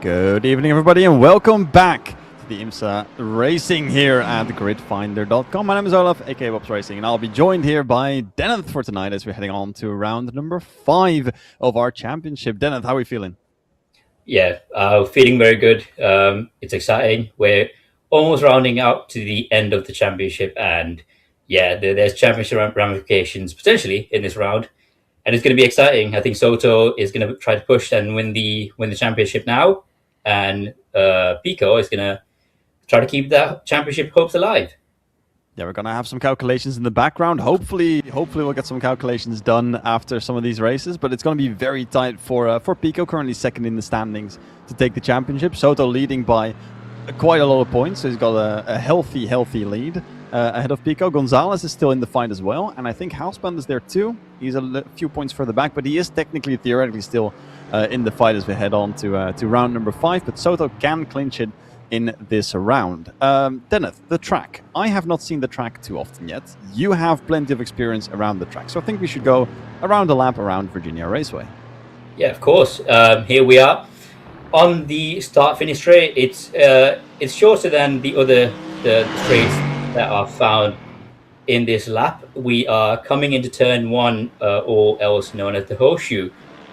Good evening, everybody, and welcome back to the IMSA Racing here at gridfinder.com. My name is Olaf, aka Bob's Racing, and I'll be joined here by Deneth for tonight as we're heading on to round number 5 of our championship. Deneth, how are we feeling? Yeah, feeling very good. It's exciting. We're almost rounding out to the end of the championship, and yeah, there's championship ramifications potentially in this round, and it's going to be exciting. I think Soto is going to try to push and win the championship now, and Pico is going to try to keep that championship hopes alive. Yeah, we're gonna have some calculations in the background. Hopefully, we'll get some calculations done after some of these races. But it's gonna be very tight for Pico, currently second in the standings to take the championship. Soto leading by quite a lot of points, so he's got a healthy lead ahead of Pico. Gonzalez is still in the fight as well, and I think Houseband is there too. He's a few points further back, but he is theoretically still in the fight as we head on to round number 5. But Soto can clinch it in this round. Deneth, the track. I have not seen the track too often yet. You have plenty of experience around the track, so I think we should go around the lap around Virginia Raceway. Yeah, of course. Here we are on the start-finish straight. It's shorter than the straights that are found in this lap. We are coming into turn 1, or else known as the horseshoe.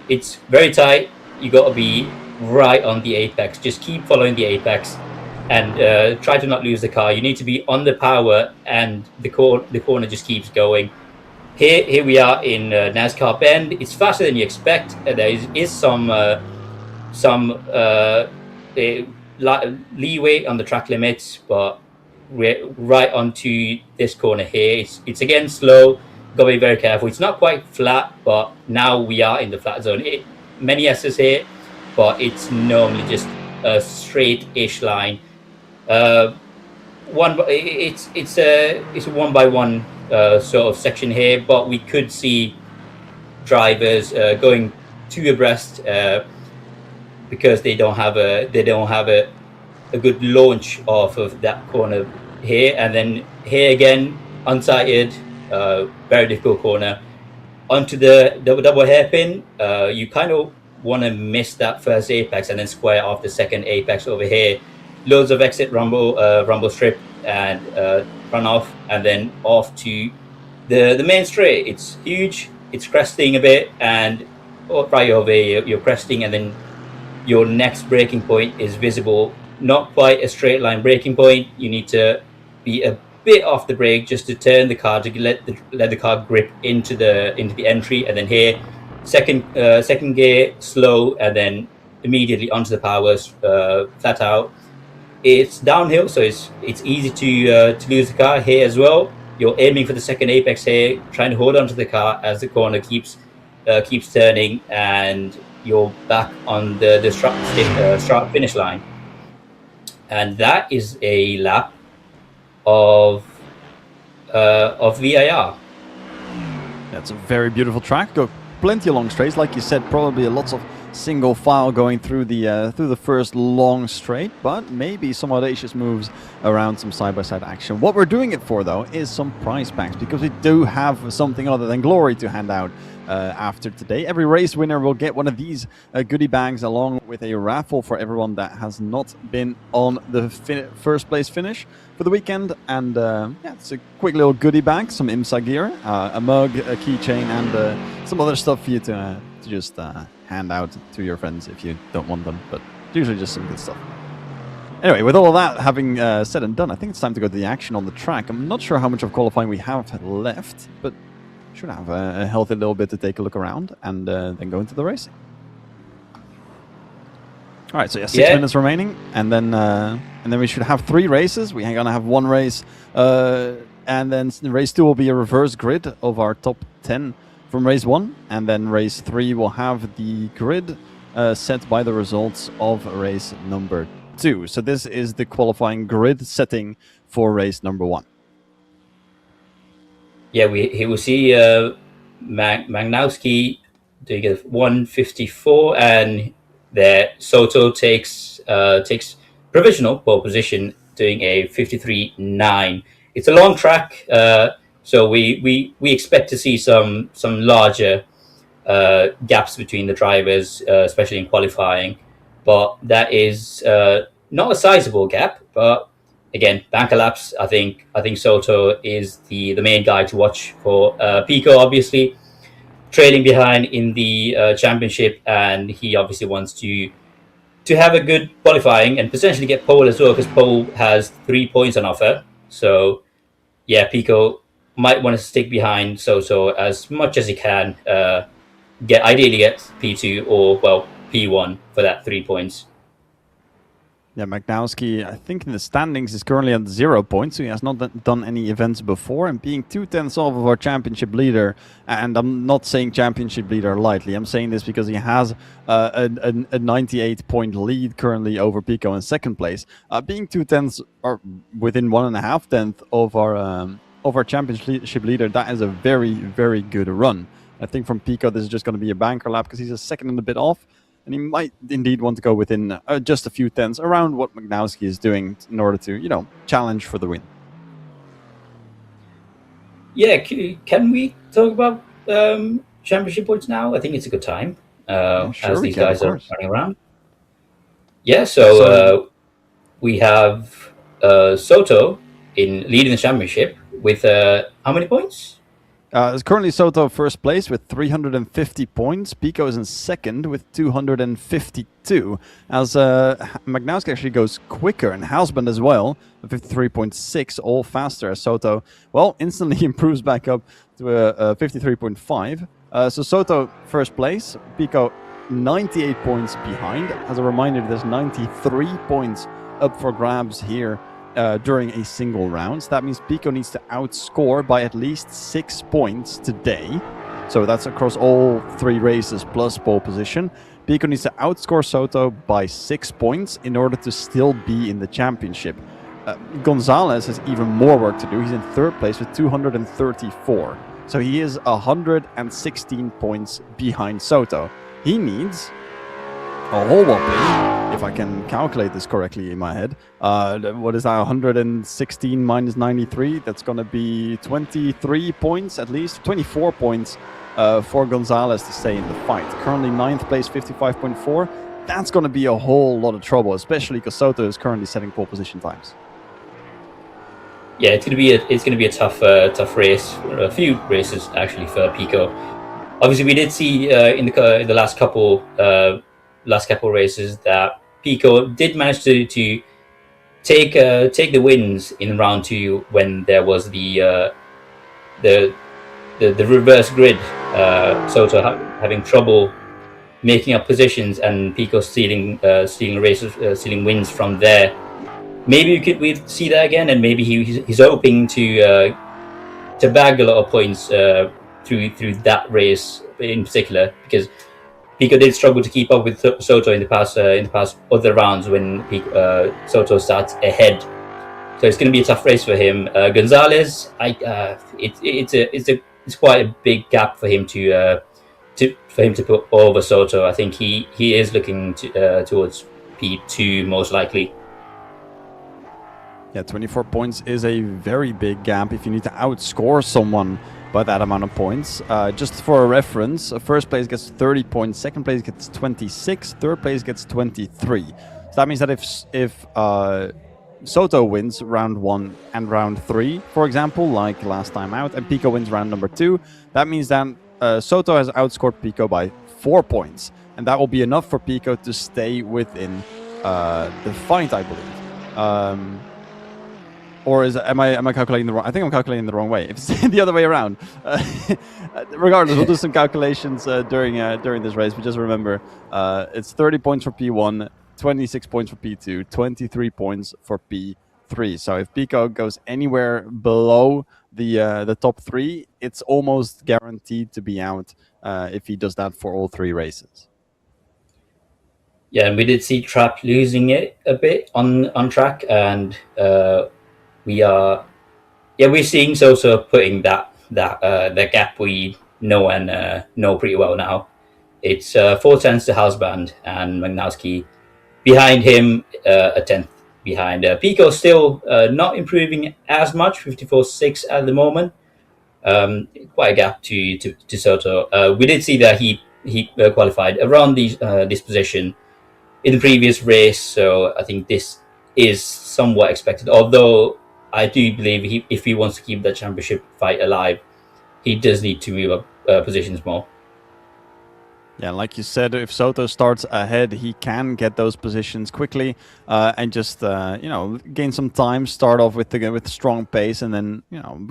It's very tight. You got to be right on the apex. Just keep following the apex and try to not lose the car. You need to be on the power, and the corner just keeps going. Here we are in NASCAR Bend. It's faster than you expect. There is some leeway on the track limits, but we're right onto this corner here. It's again slow. Got to be very careful. It's not quite flat, but now we are in the flat zone. Many S's here, but it's normally just a straight-ish line. It's a 1-by-1 sort of section here, but we could see drivers going two abreast because they don't have a good launch off of that corner here, and then here again unsighted, very difficult corner onto the double hairpin. You kind of want to miss that first apex and then square off the second apex over here. Loads of exit rumble strip and run off, and then off to the main straight. It's huge. It's cresting a bit, and right over here you're cresting, and then your next braking point is visible. Not quite a straight line braking point. You need to be a bit off the brake just to turn the car to let the car grip into the entry, and then here second gear slow, and then immediately onto the powers, flat out. It's downhill, so it's easy to lose the car here as well. You're aiming for the second apex here, trying to hold onto the car as the corner keeps turning, and you're back on the start finish line. And that is a lap of VIR. That's a very beautiful track. Got plenty of long straights, like you said. Probably lots of single file going through the first long straight, but maybe some audacious moves around some side-by-side action. What we're doing it for, though, is some prize packs, because we do have something other than glory to hand out after today. Every race winner will get one of these goodie bags, along with a raffle for everyone that has not been on the first place finish for the weekend. And yeah, it's a quick little goodie bag, some IMSA gear, a mug, a keychain, and some other stuff for you to just hand out to your friends if you don't want them, but usually just some good stuff. Anyway, with all of that having said and done, I think it's time to go to the action on the track. I'm not sure how much of qualifying we have left, but should have a healthy little bit to take a look around, and then go into the racing. All right, so yeah, 6 minutes remaining, and then we should have 3 races. We're gonna have 1 race, and then race 2 will be a reverse grid of our top 10 from race 1, and then race 3 will have the grid set by the results of race number 2. So this is the qualifying grid setting for race number 1. Yeah, we will see Magnowski doing a 154, and there Soto takes provisional pole position doing a 53.9. It's a long track, so we expect to see some larger gaps between the drivers, especially in qualifying. but that is not a sizable gap. But again, banker laps. I think Soto is the main guy to watch for. Pico obviously trailing behind in the championship, and he obviously wants to have a good qualifying and potentially get pole as well, because pole has 3 points on offer. So yeah, Pico might want to stick behind Soto as much as he can. Ideally get P2 or P1 for that 3 points. Yeah, Magnowski, I think in the standings is currently at 0 points, so he has not done any events before, and being 2/10 off of our championship leader, and I'm not saying championship leader lightly, I'm saying this because he has a 98-point lead currently over Pico in second place. Being 2/10 or within 1.5 of our championship leader, that is a very, very good run. I think from Pico, this is just going to be a banker lap because he's a second and a bit off. And he might indeed want to go within just a few tenths around what Magnowski is doing in order to, challenge for the win. Yeah, can we talk about championship points now? I think it's a good time as these guys are running around. Yeah, so we have Soto in leading the championship with how many points? It's currently Soto first place with 350 points. Pico is in second with 252. As Magnowski actually goes quicker, and Houseband as well, 53.6, all faster as Soto, instantly improves back up to 53.5. So Soto first place, Pico 98 points behind. As a reminder, there's 93 points up for grabs here during a single round. So that means Pico needs to outscore by at least 6 points today. So that's across all 3 races plus pole position. Pico needs to outscore Soto by 6 points in order to still be in the championship. Gonzalez has even more work to do. He's in third place with 234. So he is 116 points behind Soto. He needs a whole whopping, if I can calculate this correctly in my head, what is that, 116 minus 93? That's going to be 23 points at least, 24 points for Gonzalez to stay in the fight. Currently 9th place, 55.4. That's going to be a whole lot of trouble, especially because Soto is currently setting pole position times. Yeah, it's gonna be a tough race, a few races actually for Pico. Obviously, we did see in the last couple races that Pico did manage to take the wins in round 2 when there was the reverse grid. Soto having trouble making up positions, and Pico stealing races, stealing wins from there. Maybe we'd see that again, and maybe he's hoping to bag a lot of points through that race in particular, because Pico did struggle to keep up with Soto in the past other rounds when Soto starts ahead. So it's going to be a tough race for him. Gonzalez, it's quite a big gap for him to put over Soto. I think he is looking towards P2 most likely. Yeah, 24 points is a very big gap if you need to outscore someone by that amount of points. Just for a reference, first place gets 30 points, second place gets 26, third place gets 23. So that means that if Soto wins round 1 and round 3, for example, like last time out, and Pico wins round number 2, that means that Soto has outscored Pico by 4 points. And that will be enough for Pico to stay within the fight, I believe. Or am I calculating the wrong? I think I'm calculating the wrong way. If it's the other way around, regardless, we'll do some calculations during this race. But just remember, it's 30 points for P1, 26 points for P2, 23 points for P3. So if Pico goes anywhere below the top 3, it's almost guaranteed to be out if he does that for all 3 races. Yeah, and we did see Trap losing it a bit on track, and we're seeing Soto putting that gap we know and know pretty well now. It's 4 tenths to Houseband, and Magnowski behind him, a tenth behind. Pico still not improving as much, 54.6 at the moment. Quite a gap to Soto. We did see that he qualified around this position in the previous race, so I think this is somewhat expected. Although I do believe if he wants to keep that championship fight alive, he does need to move up positions more. Yeah, like you said, if Soto starts ahead, he can get those positions quickly and just gain some time. Start off with strong pace, and then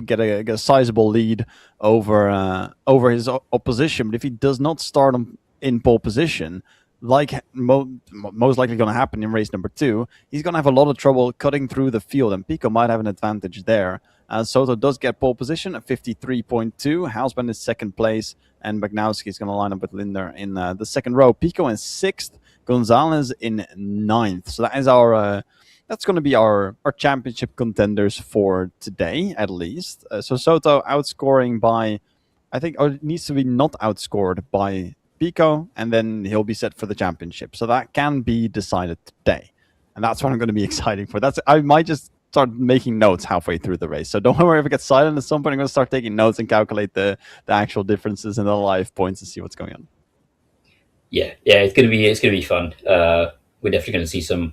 get a sizable lead over his opposition. But if he does not start in pole position, like most likely going to happen in race number 2, he's going to have a lot of trouble cutting through the field, and Pico might have an advantage there. Soto does get pole position at 53.2. Hausman is second place, and Magnowski is going to line up with Linder in the second row. Pico in 6th, Gonzalez in 9th. So that is that's going to be our championship contenders for today, at least. So Soto outscoring by, I think, or it needs to be not outscored by Pico, and then he'll be set for the championship. So that can be decided today, and that's what I'm going to be excited for. I might just start making notes halfway through the race. So don't worry if it gets silent at some point. I'm going to start taking notes and calculate the actual differences in the live points and see what's going on. Yeah, it's gonna be fun. We're definitely gonna see some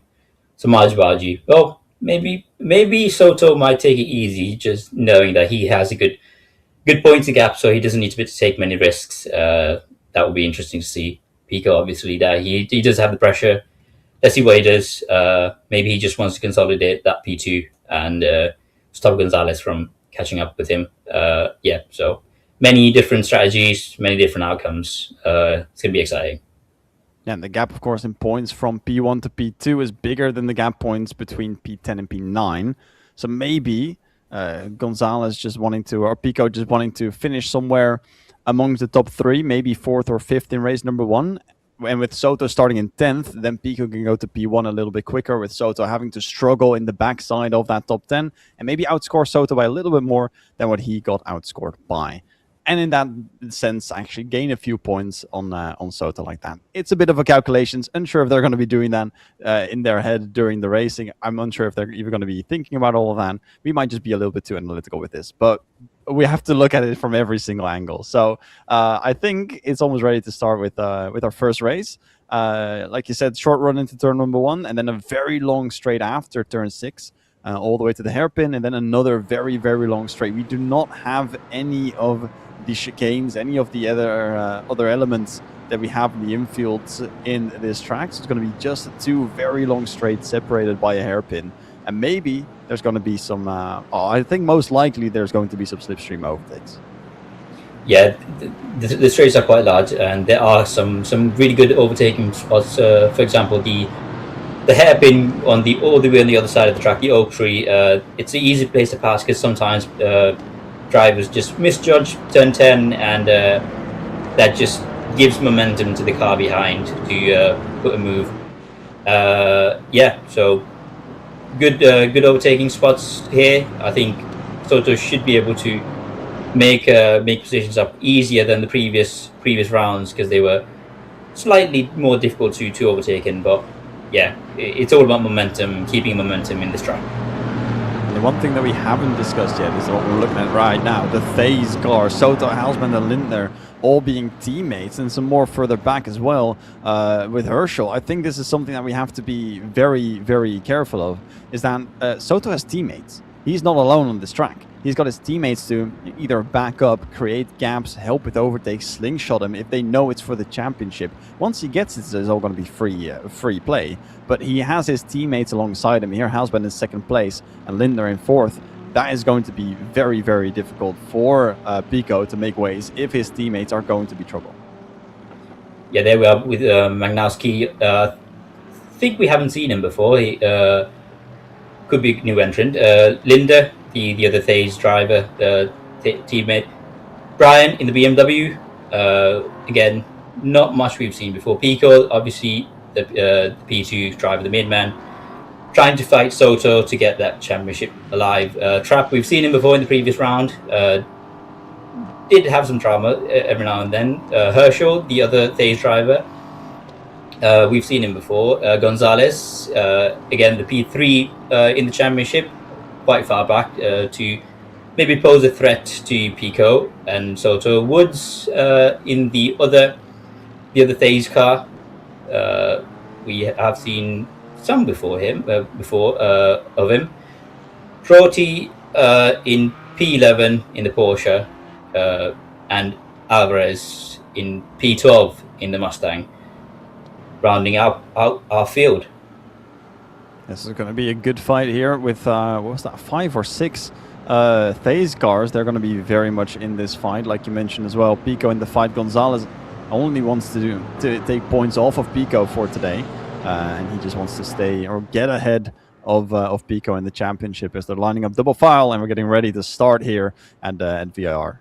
argy. Well, maybe Soto might take it easy, just knowing that he has a good points gap, so he doesn't need to take many risks. That would be interesting to see. Pico, obviously, that he does have the pressure. Let's see what he does. Maybe he just wants to consolidate that P2 and stop Gonzalez from catching up with him. So many different strategies, many different outcomes. It's going to be exciting. Yeah, and the gap, of course, in points from P1 to P2 is bigger than the gap points between P10 and P9. So maybe Gonzalez just wanting to, or Pico just wanting to finish somewhere amongst the top 3, maybe 4th or 5th in race number 1. And with Soto starting in 10th, then Pico can go to P1 a little bit quicker, with Soto having to struggle in the backside of that top 10 and maybe outscore Soto by a little bit more than what he got outscored by. And in that sense, actually gain a few points on Soto like that. It's a bit of a calculations. Unsure if they're going to be doing that in their head during the racing. I'm unsure if they're even going to be thinking about all of that. We might just be a little bit too analytical with this, but we have to look at it from every single angle. So I think it's almost ready to start with our first race. Like you said, short run into turn number 1, and then a very long straight after turn 6. All the way to the hairpin, and then another very, very long straight. We do not have any of the chicanes, any of the other elements that we have in the infields in this track. So it's going to be just 2 very long straights separated by a hairpin. And maybe there's going to be some, I think most likely there's going to be some slipstream overtakes. Yeah, the straights are quite large, and there are some really good overtaking spots. For example, the hairpin all the way on the other side of the track, the oak tree. It's an easy place to pass because sometimes drivers just misjudge turn 10, and that just gives momentum to the car behind to put a move. So good overtaking spots here. I think Soto should be able to make positions up easier than the previous rounds, because they were slightly more difficult to overtake in. But yeah, it's all about momentum, keeping momentum in this track. And the one thing that we haven't discussed yet is what we're looking at right now, the Thais car. Soto, Hausman and Lindner all being teammates, and some more further back as well with Herschel. I think this is something that we have to be very, very careful of, is that Soto has teammates. He's not alone on this track. He's got his teammates to either back up, create gaps, help with overtakes, slingshot him if they know it's for the championship. Once he gets it, it's all going to be free play. But he has his teammates alongside him. Here, Hausman in 2nd place and Lindner in 4th. That is going to be very, very difficult for Pico to make ways if his teammates are going to be trouble. Yeah, there we are with Magnowski. I think we haven't seen him before. He could be a new entrant. Linda, the other Thais driver, teammate. Brian in the BMW. Again, not much we've seen before. Pico, obviously, the P2 driver, the main man, trying to fight Soto to get that championship alive. Trapp, we've seen him before in the previous round. Did have some drama every now and then. Herschel, the other Thais driver, we've seen him before. Gonzalez, again, the P3 in the championship, quite far back to maybe pose a threat to Pico and Soto. Woods in the other Thais car. we have seen some before of him. Troti in P11 in the Porsche, and Alvarez in P12 in the Mustang, rounding out our field. This is going to be a good fight here with, what was that, 5 or 6 Thais cars. They're going to be very much in this fight, like you mentioned as well. Pico in the fight. Gonzalez only wants to take points off of Pico for today, and he just wants to stay or get ahead of Pico in the championship as they're lining up double file, and we're getting ready to start here at VIR.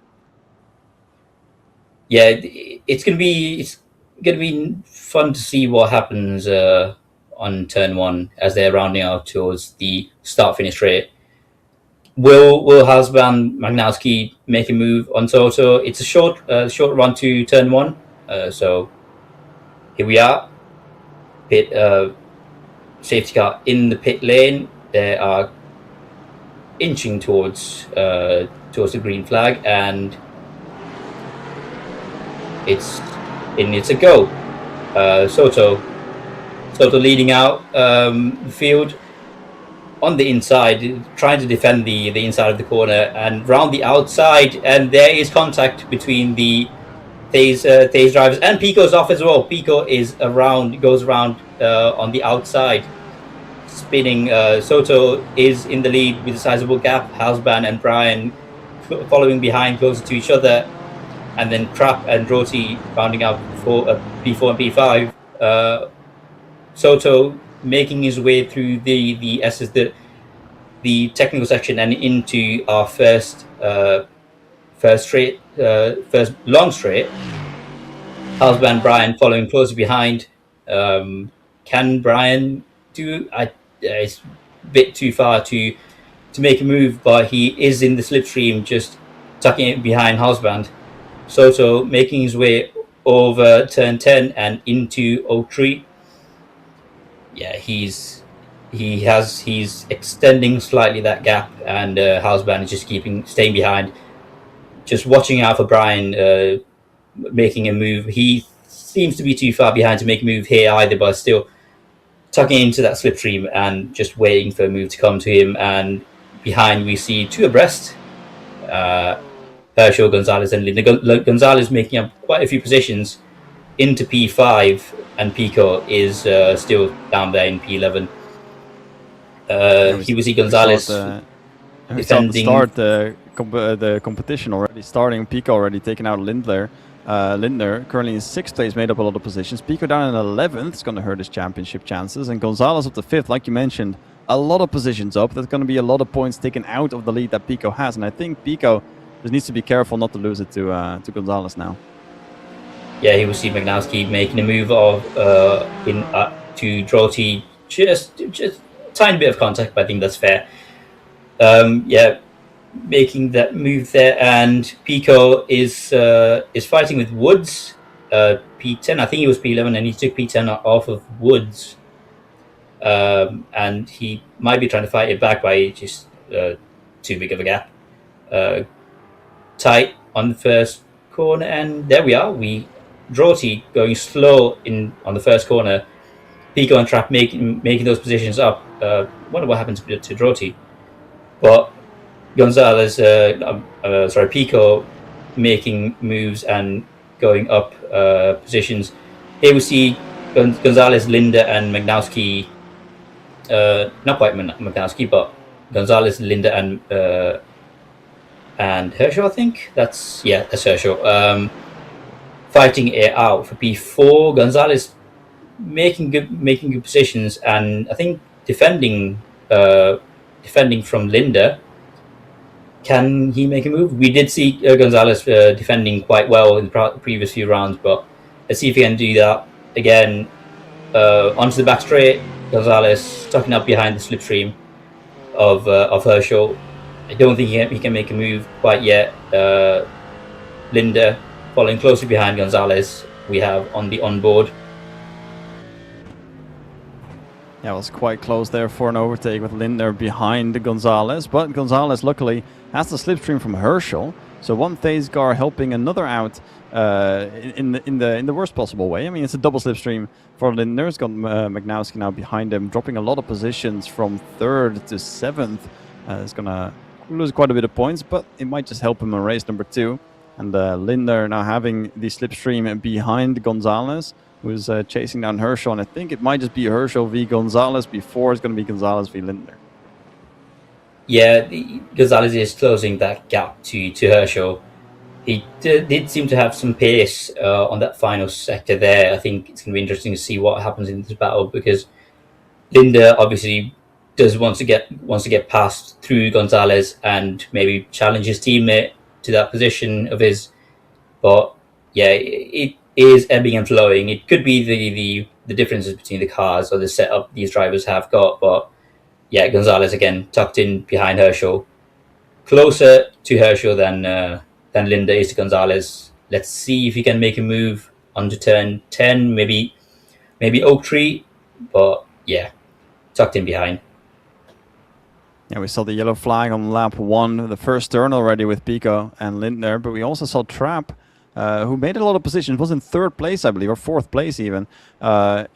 Yeah, it's gonna be fun to see what happens on turn 1 as they're rounding out towards the start-finish straight. Will Hasban Magnowski make a move on Soto? It's a short run to turn 1, so here we are. Pit safety car in the pit lane. They are inching towards the green flag, and it's a go. Soto leading out the field on the inside, trying to defend the inside of the corner and round the outside, and there is contact between the Thais drivers, and Pico's off as well. Pico goes around on the outside, spinning. Soto is in the lead with a sizable gap. Halsban and Brian following behind, closer to each other, and then Trapp and Roti rounding out for P4 and P5. Soto making his way through the technical section and into our first long straight. Halsban Brian following closely behind. Can Brian do? It's a bit too far to make a move, but he is in the slipstream, just tucking it behind Halsban. Soto making his way over turn 10 and into Oak Tree. Yeah, he's extending slightly that gap, and Halsban is just staying behind, just watching out for Brian making a move. He seems to be too far behind to make a move here either, but still tucking into that slipstream and just waiting for a move to come to him. And behind we see 2 abreast, Herschel, Gonzalez, and Linda. Gonzalez making up quite a few positions into P5, and Pico is still down there in P11. Here we see Gonzalez defending. Start the competition already starting. Pico already taken out Lindner. Lindner currently in 6th place, made up a lot of positions. Pico down in 11th, it's going to hurt his championship chances. And Gonzalez up to 5th, like you mentioned, a lot of positions up. There's going to be a lot of points taken out of the lead that Pico has. And I think Pico just needs to be careful not to lose it to Gonzalez now. Yeah, he will see Magnowski making a move to Droti, just a tiny bit of contact, but I think that's fair. Yeah, making that move there, and Pico is fighting with Woods, P10. I think he was P11, and he took P10 off of Woods, and he might be trying to fight it back by just too big of a gap. Tight on the first corner, and there we are. Droti going slow on the first corner. Pico and Trapp making those positions up. Wonder what happens to Droti, but Gonzalez, Pico making moves and going up positions. Here we see Gonzalez, Linda, and Magnowski. Not quite Magnowski, but Gonzalez, Linda, and Herschel. I think that's Herschel. Fighting it out for P4. Gonzalez making good positions, and I think defending from Linda. Can he make a move? We did see Gonzalez defending quite well in the previous few rounds, but let's see if he can do that again. Onto the back straight, Gonzalez tucking up behind the slipstream of Herschel. I don't think he can make a move quite yet. Linda following closely behind Gonzalez, we have on the onboard. Yeah, it was quite close there for an overtake with Lindner behind Gonzalez, but Gonzalez luckily has the slipstream from Herschel, So one phase car helping another out in the worst possible way. I mean, it's a double slipstream for Lindner. It's got Magnowski now behind him, dropping a lot of positions from 3rd to 7th. It's gonna lose quite a bit of points, but it might just help him in race number 2. And Lindner now having the slipstream behind Gonzalez, who's chasing down Herschel. And I think it might just be Herschel v Gonzalez before it's going to be Gonzalez v Lindner. Yeah, Gonzalez is closing that gap to Herschel. He did seem to have some pace on that final sector there. I think it's going to be interesting to see what happens in this battle, because Lindner obviously does want to get past through Gonzalez and maybe challenge his teammate to that position of his. But yeah, it is ebbing and flowing. It could be the differences between the cars or the setup these drivers have got, but yeah, Gonzalez again tucked in behind Herschel, closer to Herschel than Lindner is to Gonzalez. Let's see if he can make a move onto turn 10, maybe Oak Tree, but yeah, tucked in behind. Yeah, we saw the yellow flag on lap 1, the first turn already with Pico and Lindner, but we also saw Trapp, who made a lot of positions, was in 3rd place, I believe, or 4th place even,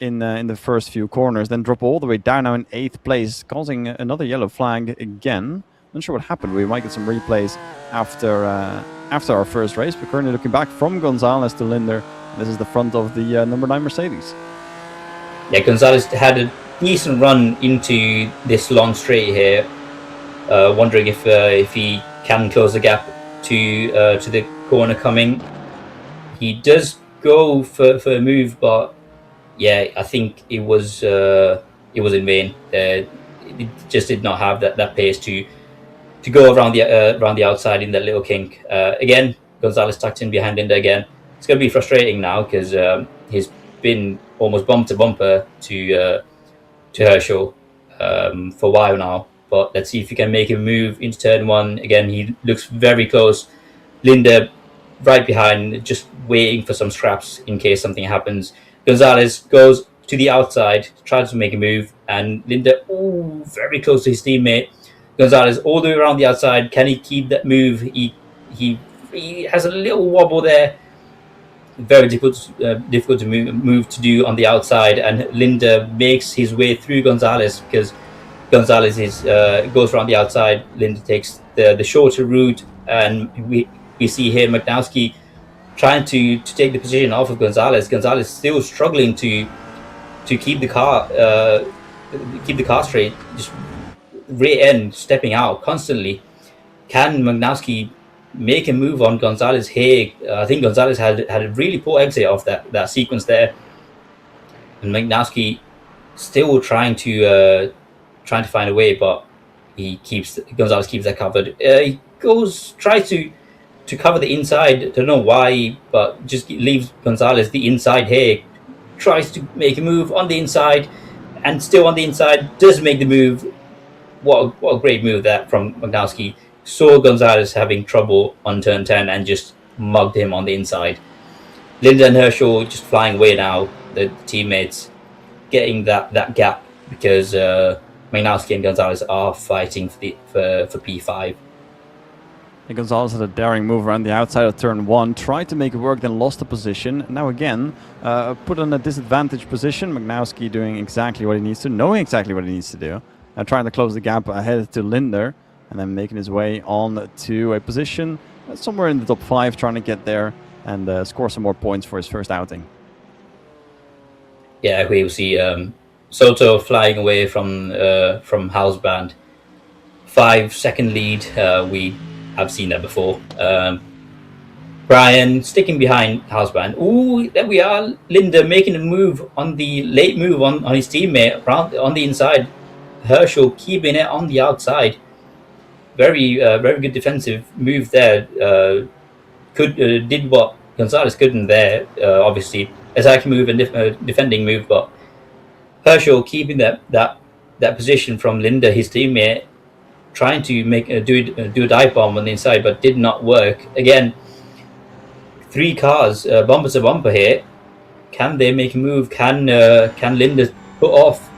in the first few corners, then drop all the way down now in 8th place, causing another yellow flag again. Not sure what happened. We might get some replays after our first race, but currently looking back from Gonzalez to Lindner. This is the front of the number 9 Mercedes. Yeah, Gonzalez had a decent run into this long straight here. Wondering if he can close the gap to the corner coming. He does go for a move, but yeah, I think it was in vain. It just did not have that pace to go around the outside in that little kink. Again, Gonzalez tucked in behind Lindner again. It's going to be frustrating now because he's been almost bumper to bumper to Herschel for a while now. But let's see if he can make a move into turn 1. Again, he looks very close. Lindner right behind, just waiting for some scraps in case something happens. Gonzalez goes to the outside, tries to make a move, and Lindner, very close to his teammate. Gonzalez all the way around the outside. Can he keep that move? He has a little wobble there. Very difficult to move to do on the outside, and Lindner makes his way through Gonzalez because Gonzalez goes around the outside. Lindner takes the shorter route, and we see here Magnowski trying to take the position off of Gonzalez. Gonzalez still struggling to keep the car straight, just rear end stepping out constantly. Can Magnowski make a move on Gonzalez here? I think Gonzalez had a really poor exit off that sequence there, and Magnowski still trying to find a way, but Gonzalez keeps that covered. He tries to cover the inside. Don't know why, but just leaves Gonzalez the inside here. Tries to make a move on the inside, and still on the inside, does make the move. What a great move that from Magnowski. Saw Gonzalez having trouble on turn 10 and just mugged him on the inside. Lindner and Herschel just flying away now. The teammates getting that gap because Magnowski and Gonzalez are fighting for P5. And Gonzalez had a daring move around the outside of turn 1, tried to make it work, then lost the position. Now again, put in a disadvantaged position. Magnowski doing exactly what he needs to, knowing exactly what he needs to do. Trying to close the gap ahead to Lindner, and then making his way on to a position somewhere in the top 5, trying to get there and score some more points for his first outing. Yeah, we will see Soto flying away from Hausband. 5-second lead. We have seen that before. Brian sticking behind Hausband. There we are. Lindner making a move on the late move on his teammate around on the inside. Herschel keeping it on the outside. Very good defensive move there. Did what Gonzalez couldn't there. Obviously, attacking move and defending move, but Herschel keeping that position from Lindner, his teammate, trying to do a dive bomb on the inside, but did not work. Again, 3 cars bumper to bumper here. Can they make a move? Can Lindner put off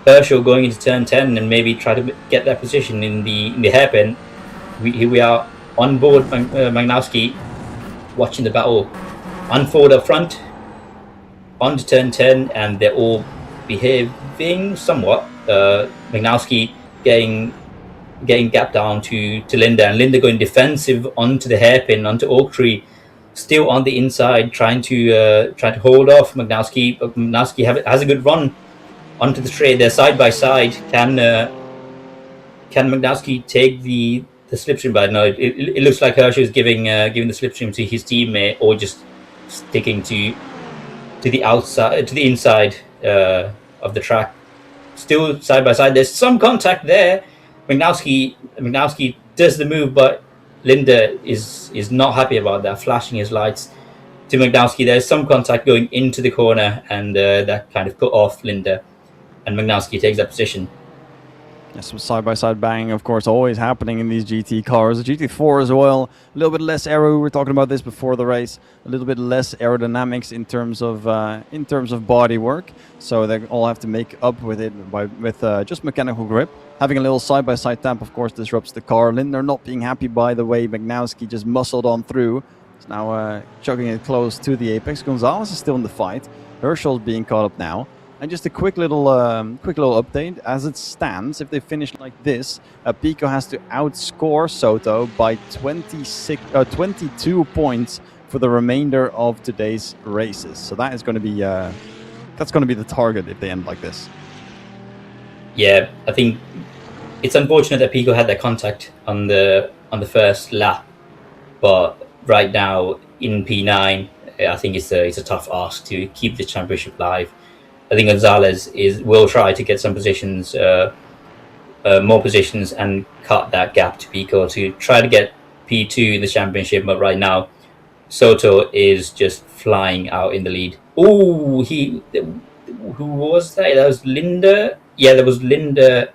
Herschel going into turn 10 and maybe try to get that position in the hairpin? Here we are on board Magnowski, watching the battle unfold up front onto turn 10, and they're all behaving somewhat. Magnowski getting gapped down to Linda, and Linda going defensive onto the hairpin, onto Oak Tree, still on the inside, trying to hold off Magnowski. But Magnowski has a good run onto the straight. They're side by side. Can Magnowski take the slipstream? But no, it looks like Herschel is giving the slipstream to his teammate, or just sticking to the outside, to the inside of the track. Still side by side. There's some contact there. Magnowski does the move, but Linda is not happy about that, flashing his lights to Magnowski. There's some contact going into the corner, and that kind of cut off Linda, and Magnowski takes that position. Yes, some side-by-side banging, of course, always happening in these GT cars. The GT4 as well, a little bit less aero. We were talking about this before the race. A little bit less aerodynamics in terms of body work. So they all have to make up with it with just mechanical grip. Having a little side-by-side tap, of course, disrupts the car. Linder not being happy by the way Magnowski just muscled on through. He's now chugging it close to the apex. Gonzalez is still in the fight. Herschel's being caught up now. And just a quick little update. As it stands, if they finish like this, Pico has to outscore Soto by 22 points for the remainder of today's races. So that is going to be the target if they end like this. Yeah, I think it's unfortunate that Pico had that contact on the first lap, but right now in P9, I think it's a tough ask to keep the championship live. I think Gonzalez will try to get some positions, more positions, and cut that gap to Pico to try to get P2 in the championship. But right now, Soto is just flying out in the lead. Oh, who was that? That was Linda. Yeah, that was Linda.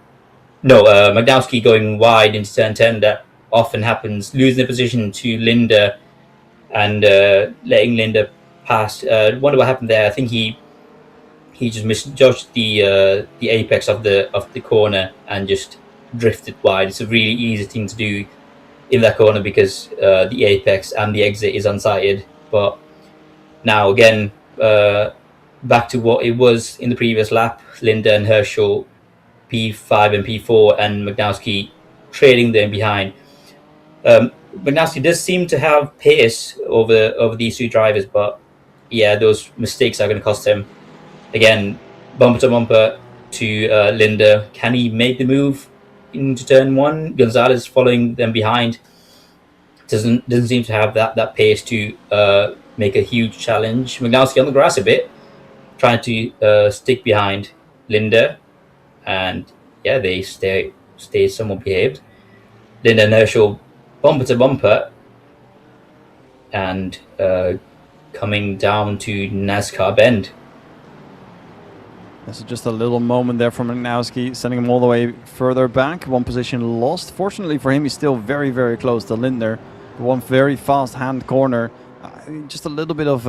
No, Magnowski going wide into turn 10. That often happens, losing the position to Linda and letting Linda pass. Wonder what happened there. I think he just misjudged the apex of the corner and just drifted wide. It's a really easy thing to do in that corner because the apex and the exit is unsighted. But now again, back to what it was in the previous lap. Linda and Herschel P5 and P4, and Magnowski trailing them behind. Magnowski does seem to have pace over these two drivers, but yeah, those mistakes are going to cost him. Again, bumper to bumper to Linda. Can he make the move into turn 1? Gonzalez following them behind. Doesn't seem to have that pace to make a huge challenge. Magnowski on the grass a bit, trying to stick behind Linda, and yeah, they stay somewhat behaved. Linda and Herschel bumper to bumper, and coming down to NASCAR bend. This is just a little moment there from Magnowski, sending him all the way further back. One position lost. Fortunately for him, he's still very, very close to Linder. One very fast hand corner. Just a little bit of,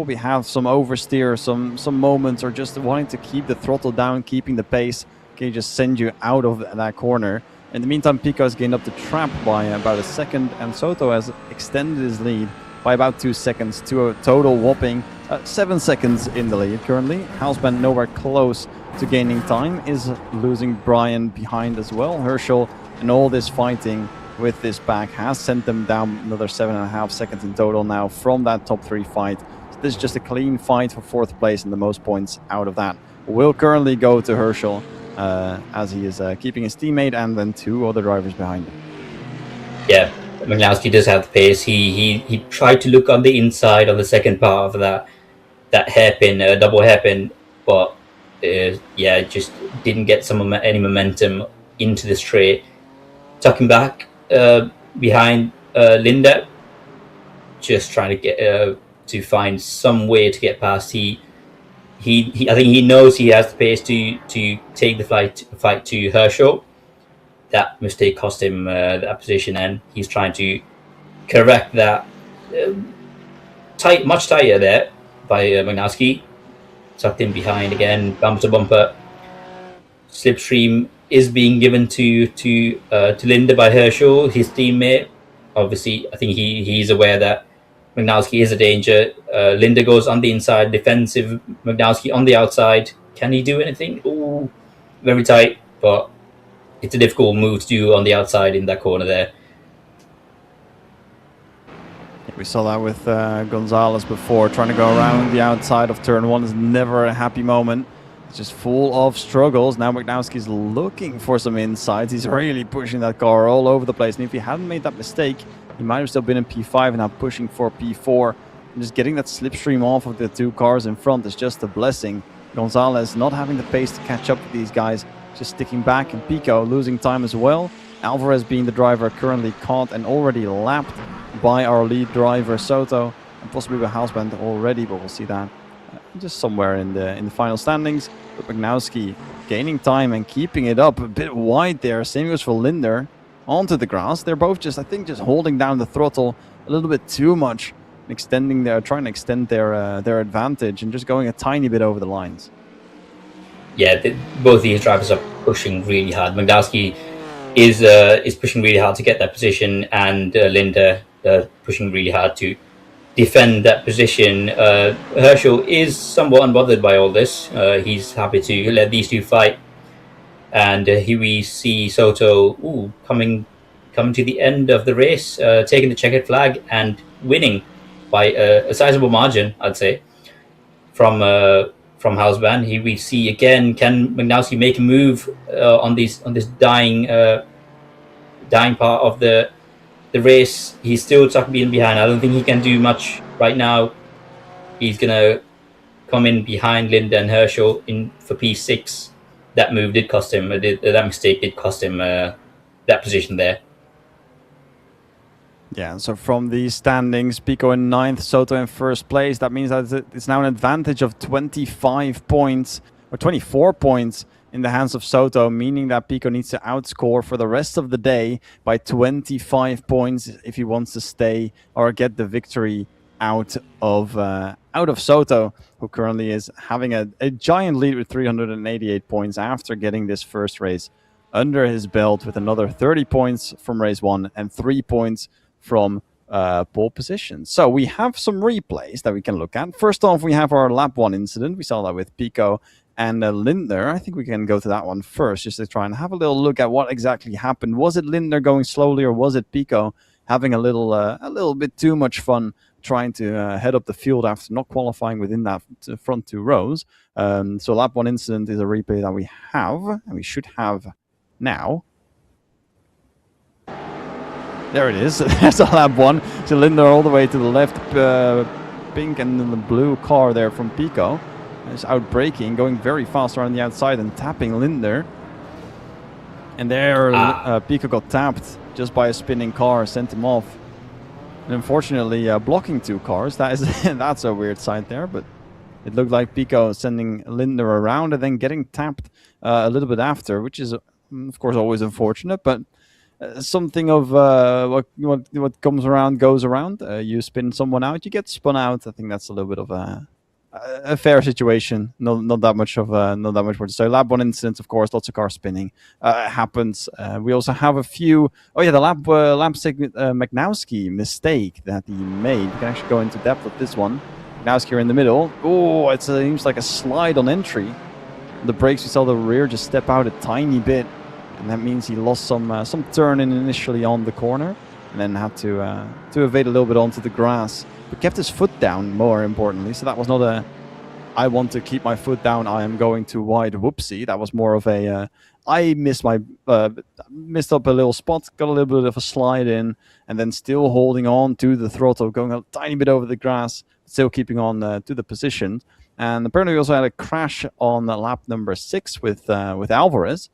we have some oversteer, some moments, or just wanting to keep the throttle down, keeping the pace. Can just send you out of that corner. In the meantime, Pico has gained up the trap by about a second, and Soto has extended his lead by about 2 seconds to a total whopping 7 seconds in the lead currently. Halsband nowhere close to gaining time, is losing Brian behind as well. Herschel, and all this fighting with this pack has sent them down another 7.5 seconds in total now from that top 3 fight. So this is just a clean fight for 4th place, and the most points out of that will currently go to Herschel, as he is keeping his teammate and then 2 other drivers behind him. Yeah, Magnowski does have the pace. He tried to look on the inside of the second part of that hairpin, double hairpin, but just didn't get any momentum into the straight. Tucking back behind Linda, just trying to get to find some way to get past. I think he knows he has the pace to take the fight to Herschel. That mistake cost him that position, and he's trying to correct that. Much tighter there by Magnowski. Tucked in behind again, bumper to bumper. Slipstream is being given to Linda by Herschel, his teammate, obviously, I think he's aware that Magnowski is a danger. Linda goes on the inside, defensive. Magnowski on the outside. Can he do anything? Ooh, very tight, but it's a difficult move to do on the outside in that corner there. We saw that with Gonzalez before, trying to go around the outside of turn one is never a happy moment. It's just full of struggles. Now Magnowski's looking for some insights. He's really pushing that car all over the place. And if he hadn't made that mistake, he might have still been in P5 and now pushing for P4. And just getting that slipstream off of the two cars in front is just a blessing. Gonzalez not having the pace to catch up with these guys, just sticking back, and Pico losing time as well. Alvarez being the driver currently caught and already lapped by our lead driver Soto, and possibly with Halsband already, but we'll see that just somewhere in the final standings. But Magnowski gaining time and keeping it up a bit wide there. Same goes for Linder onto the grass. They're both just, I think, just holding down the throttle a little bit too much, extending trying to extend their advantage and just going a tiny bit over the lines. Yeah, both these drivers are pushing really hard. Magnowski is pushing really hard to get that position, and Linder pushing really hard to defend that position. Herschel is somewhat unbothered by all this. He's happy to let these two fight. And here we see Soto coming to the end of the race, taking the checkered flag and winning by a sizable margin, I'd say, from Halsband. Here we see again, can Magnowski make a move on this dying part of the race? He's still tucked behind. I don't think he can do much right now. He's gonna come in behind Linda and Herschel in for P6. That move did cost him. That mistake did cost him that position there. Yeah, so from the standings, Pico in 9th, Soto in 1st place. That means that it's now an advantage of 25 points, or 24 points in the hands of Soto, meaning that Pico needs to outscore for the rest of the day by 25 points if he wants to stay or get the victory out of Soto, who currently is having a giant lead with 388 points after getting this first race under his belt, with another 30 points from race 1 and 3 points from pole position. So we have some replays that we can look at. First off, we have our lap 1 incident. We saw that with Pico and Linder. I think we can go to that one first, just to try and have a little look at what exactly happened. Was it Linder going slowly, or was it Pico having a little bit too much fun trying to head up the field after not qualifying within that front two rows? So lap 1 incident is a replay that we have, and we should have now. There it is. There's a lap 1. So Linder all the way to the left, pink and then the blue car there from Pico. Is out braking, going very fast around the outside and tapping Linder. And there Pico got tapped just by a spinning car, sent him off. And unfortunately, blocking two cars. That's a weird sight there, but it looked like Pico sending Linder around and then getting tapped a little bit after, which is, of course, always unfortunate, but something of what comes around goes around. You spin someone out, you get spun out. I think that's a little bit of a fair situation. Not that much more to say. Lap 1 incident, of course, lots of cars spinning. Happens. We also have a few. Oh yeah, the lap segment Magnowski mistake that he made. We can actually go into depth with this one. Magnowski here in the middle. Oh, it seems like a slide on entry. The brakes, we saw the rear just step out a tiny bit, and that means he lost some turning initially on the corner, and then had to evade a little bit onto the grass, but kept his foot down, more importantly. So that was not a I want to keep my foot down, I am going too wide whoopsie. That was more of a I missed up a little spot, got a little bit of a slide in, and then still holding on to the throttle, going a tiny bit over the grass, still keeping on to the position. And apparently we also had a crash on lap number 6 with Alvarez.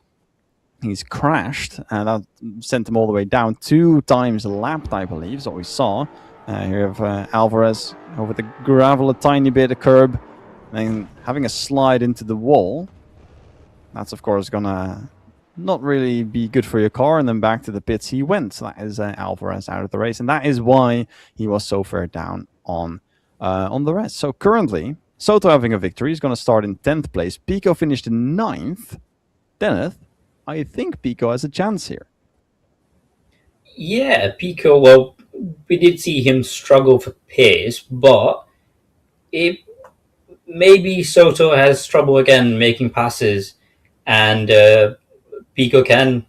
He's crashed, and that sent him all the way down 2 times lapped, I believe, is what we saw. Here you have Alvarez over the gravel a tiny bit, a curb, and having a slide into the wall. That's, of course, going to not really be good for your car, and then back to the pits he went. So that is Alvarez out of the race, and that is why he was so far down on the rest. So currently, Soto having a victory. He's going to start in 10th place. Pico finished in 9th. Deneth, I think Pico has a chance here. Yeah, Pico. Well, we did see him struggle for pace, but it maybe Soto has trouble again making passes, and Pico can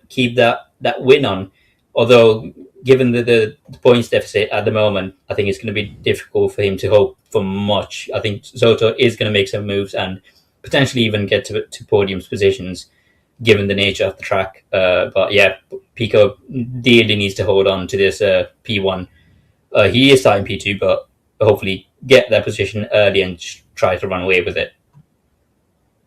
keep that win on. Although, given the points deficit at the moment, I think it's going to be difficult for him to hope for much. I think Soto is going to make some moves and potentially even get to podiums positions, given the nature of the track. But yeah, Pico really needs to hold on to this P1. He is starting P2, but hopefully get that position early and try to run away with it.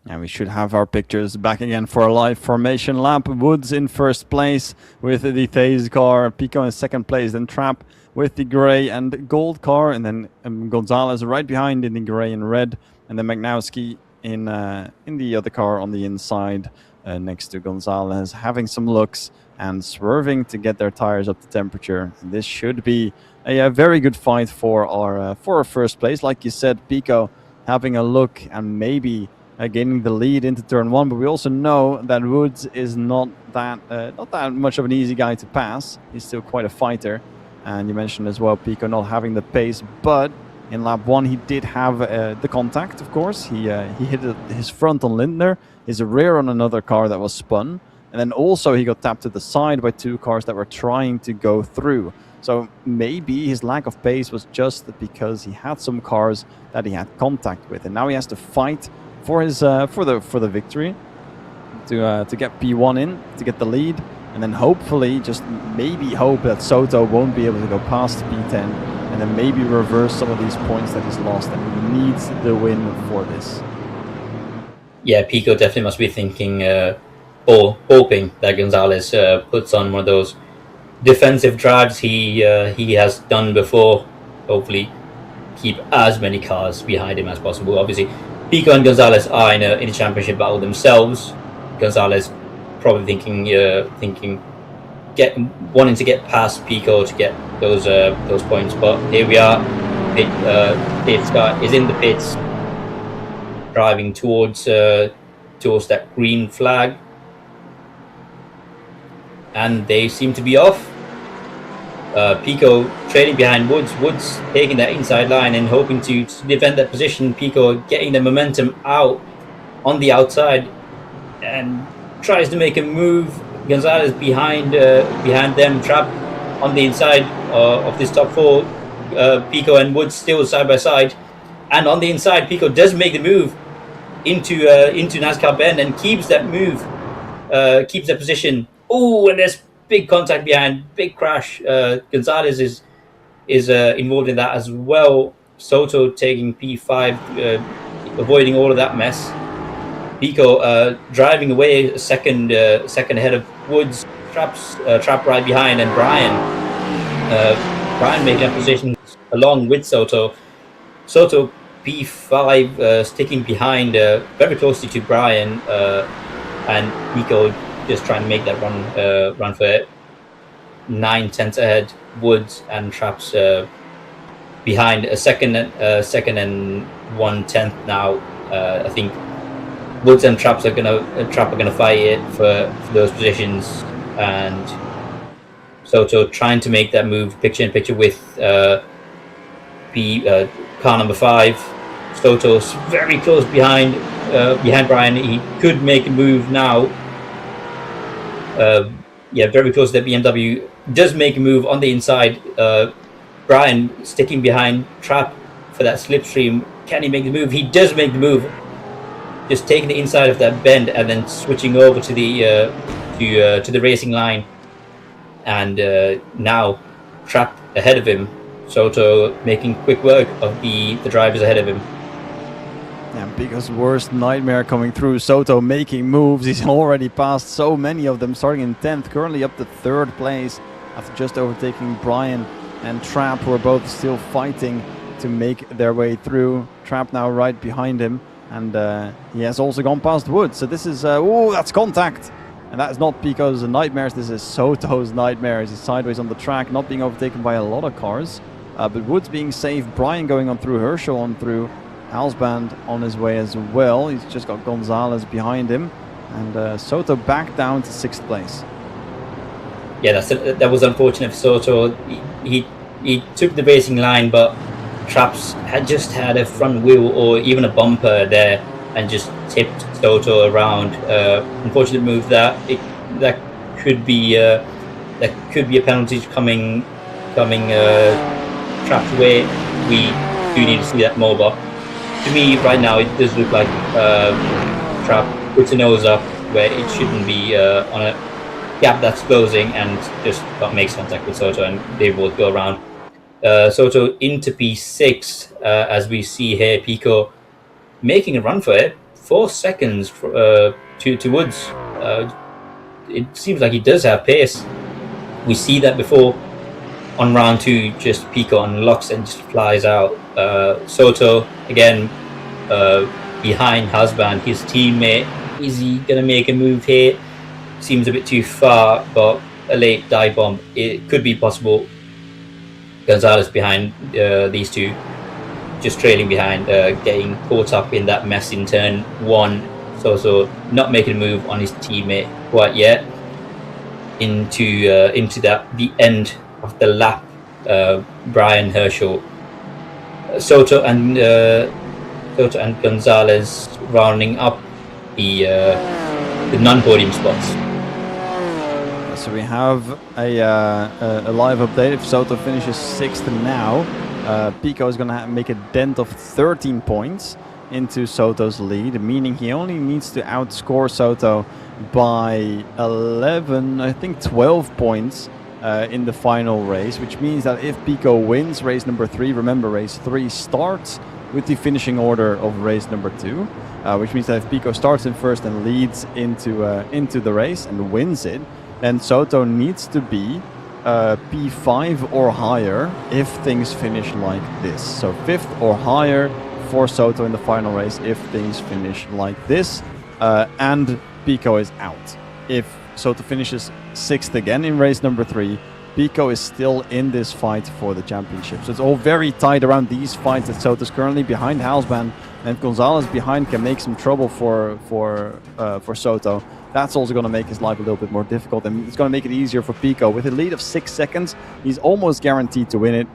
And we should have our pictures back again for a live formation lap. Woods in first place with the Thays car, Pico in second place, then Trap with the grey and gold car, and then Gonzalez right behind in the grey and red, and then Magnowski in the other car on the inside next to Gonzalez, having some looks and swerving to get their tires up to temperature. And this should be a very good fight for our first place. Like you said, Pico having a look and maybe gaining the lead into turn one, but we also know that Woods is not that much of an easy guy to pass. He's still quite a fighter, and you mentioned as well Pico not having the pace, but in lap one he did have the contact. Of course, he hit his front on Lindner, his rear on another car that was spun, and then also he got tapped to the side by two cars that were trying to go through. So maybe his lack of pace was just because he had some cars that he had contact with, and now he has to fight for his for the victory to get P1 in, to get the lead, and then hopefully just maybe hope that Soto won't be able to go past P10, and then maybe reverse some of these points that he's lost, and he needs the win for this. Yeah, Pico definitely must be thinking or hoping that Gonzalez puts on one of those defensive drives he has done before. Hopefully keep as many cars behind him as possible. Obviously Pico and Gonzalez are in a championship battle themselves. Gonzalez probably thinking wanting to get past Pico to get those points. But here we are. Pit is in the pits, driving towards that green flag, and they seem to be off. Pico trailing behind Woods. Woods taking that inside line and hoping to defend that position. Pico getting the momentum out on the outside and tries to make a move. Gonzalez behind them, trapped on the inside of this top four. Pico and Woods still side by side, and on the inside, Pico does make the move into NASCAR Bend and keeps that move, keeps that position. Oh, and there's big contact behind, big crash. Gonzalez is involved in that as well. Soto taking P5, avoiding all of that mess. Pico driving away a second ahead of Woods. Trap right behind, and Brian making a position along with Soto. Soto P5 sticking behind very closely to Brian, and Pico just trying to make that run for 9/10 ahead. Woods and Traps behind a second and 1/10 now. I think Woods and Trap are gonna fight it for those positions, and Soto trying to make that move picture in picture with car number 5. Soto's very close behind Brian. He could make a move now. Very close to the BMW. Does make a move on the inside. Brian sticking behind Trap for that slipstream. Can he make the move? He does make the move. Just taking the inside of that bend and then switching over to the racing line. And now Trap ahead of him. Soto making quick work of the drivers ahead of him. Yeah, Pico's worst nightmare coming through. Soto making moves. He's already passed so many of them, starting in 10th, currently up to 3rd place after just overtaking Brian and Trap, who are both still fighting to make their way through. Trap now right behind him, and he has also gone past Woods. So this is, that's contact. And that is not Pico's nightmares, this is Soto's nightmares. He's sideways on the track, not being overtaken by a lot of cars. But Woods being safe, Brian going on through, Herschel on through, Halsband on his way as well. He's just got Gonzalez behind him, and Soto back down to 6th place. yeah, that was unfortunate for Soto. He took the racing line, but Traps had just had a front wheel or even a bumper there and just tipped Soto around. Unfortunate move that could be a penalty coming Traps way. We do need to see that more, but to me right now it does look like Trap puts a nose up where it shouldn't be on a gap that's closing and just makes contact with Soto, and they both go around. Soto into P6, as we see here. Pico making a run for it, 4 seconds to Woods. It seems like he does have pace. We see that before on round 2, just Pico unlocks and just flies out. Soto again behind Husband, his teammate. Is he gonna make a move here? Seems a bit too far, but a late dive bomb, it could be possible. Gonzalez behind these two, just trailing behind, getting caught up in that mess in turn 1. So not making a move on his teammate quite yet. Into the end of the lap, Brian Herschel, Soto and Gonzalez rounding up the non-podium spots. So we have a live update. If Soto finishes 6th now, Pico is going to make a dent of 13 points into Soto's lead, meaning he only needs to outscore Soto by 11, I think 12 points in the final race, which means that if Pico wins race number 3, remember race 3 starts with the finishing order of race number 2, which means that if Pico starts in first and leads into the race and wins it, then Soto needs to be P5 or higher if things finish like this. So 5th or higher for Soto in the final race if things finish like this, and Pico is out. If Soto finishes 6th again in race number 3, Pico is still in this fight for the championship. So it's all very tight around these fights that Soto's currently behind Halsban, and Gonzalez behind can make some trouble for Soto. That's also going to make his life a little bit more difficult, and it's going to make it easier for Pico. With a lead of 6 seconds, he's almost guaranteed to win it,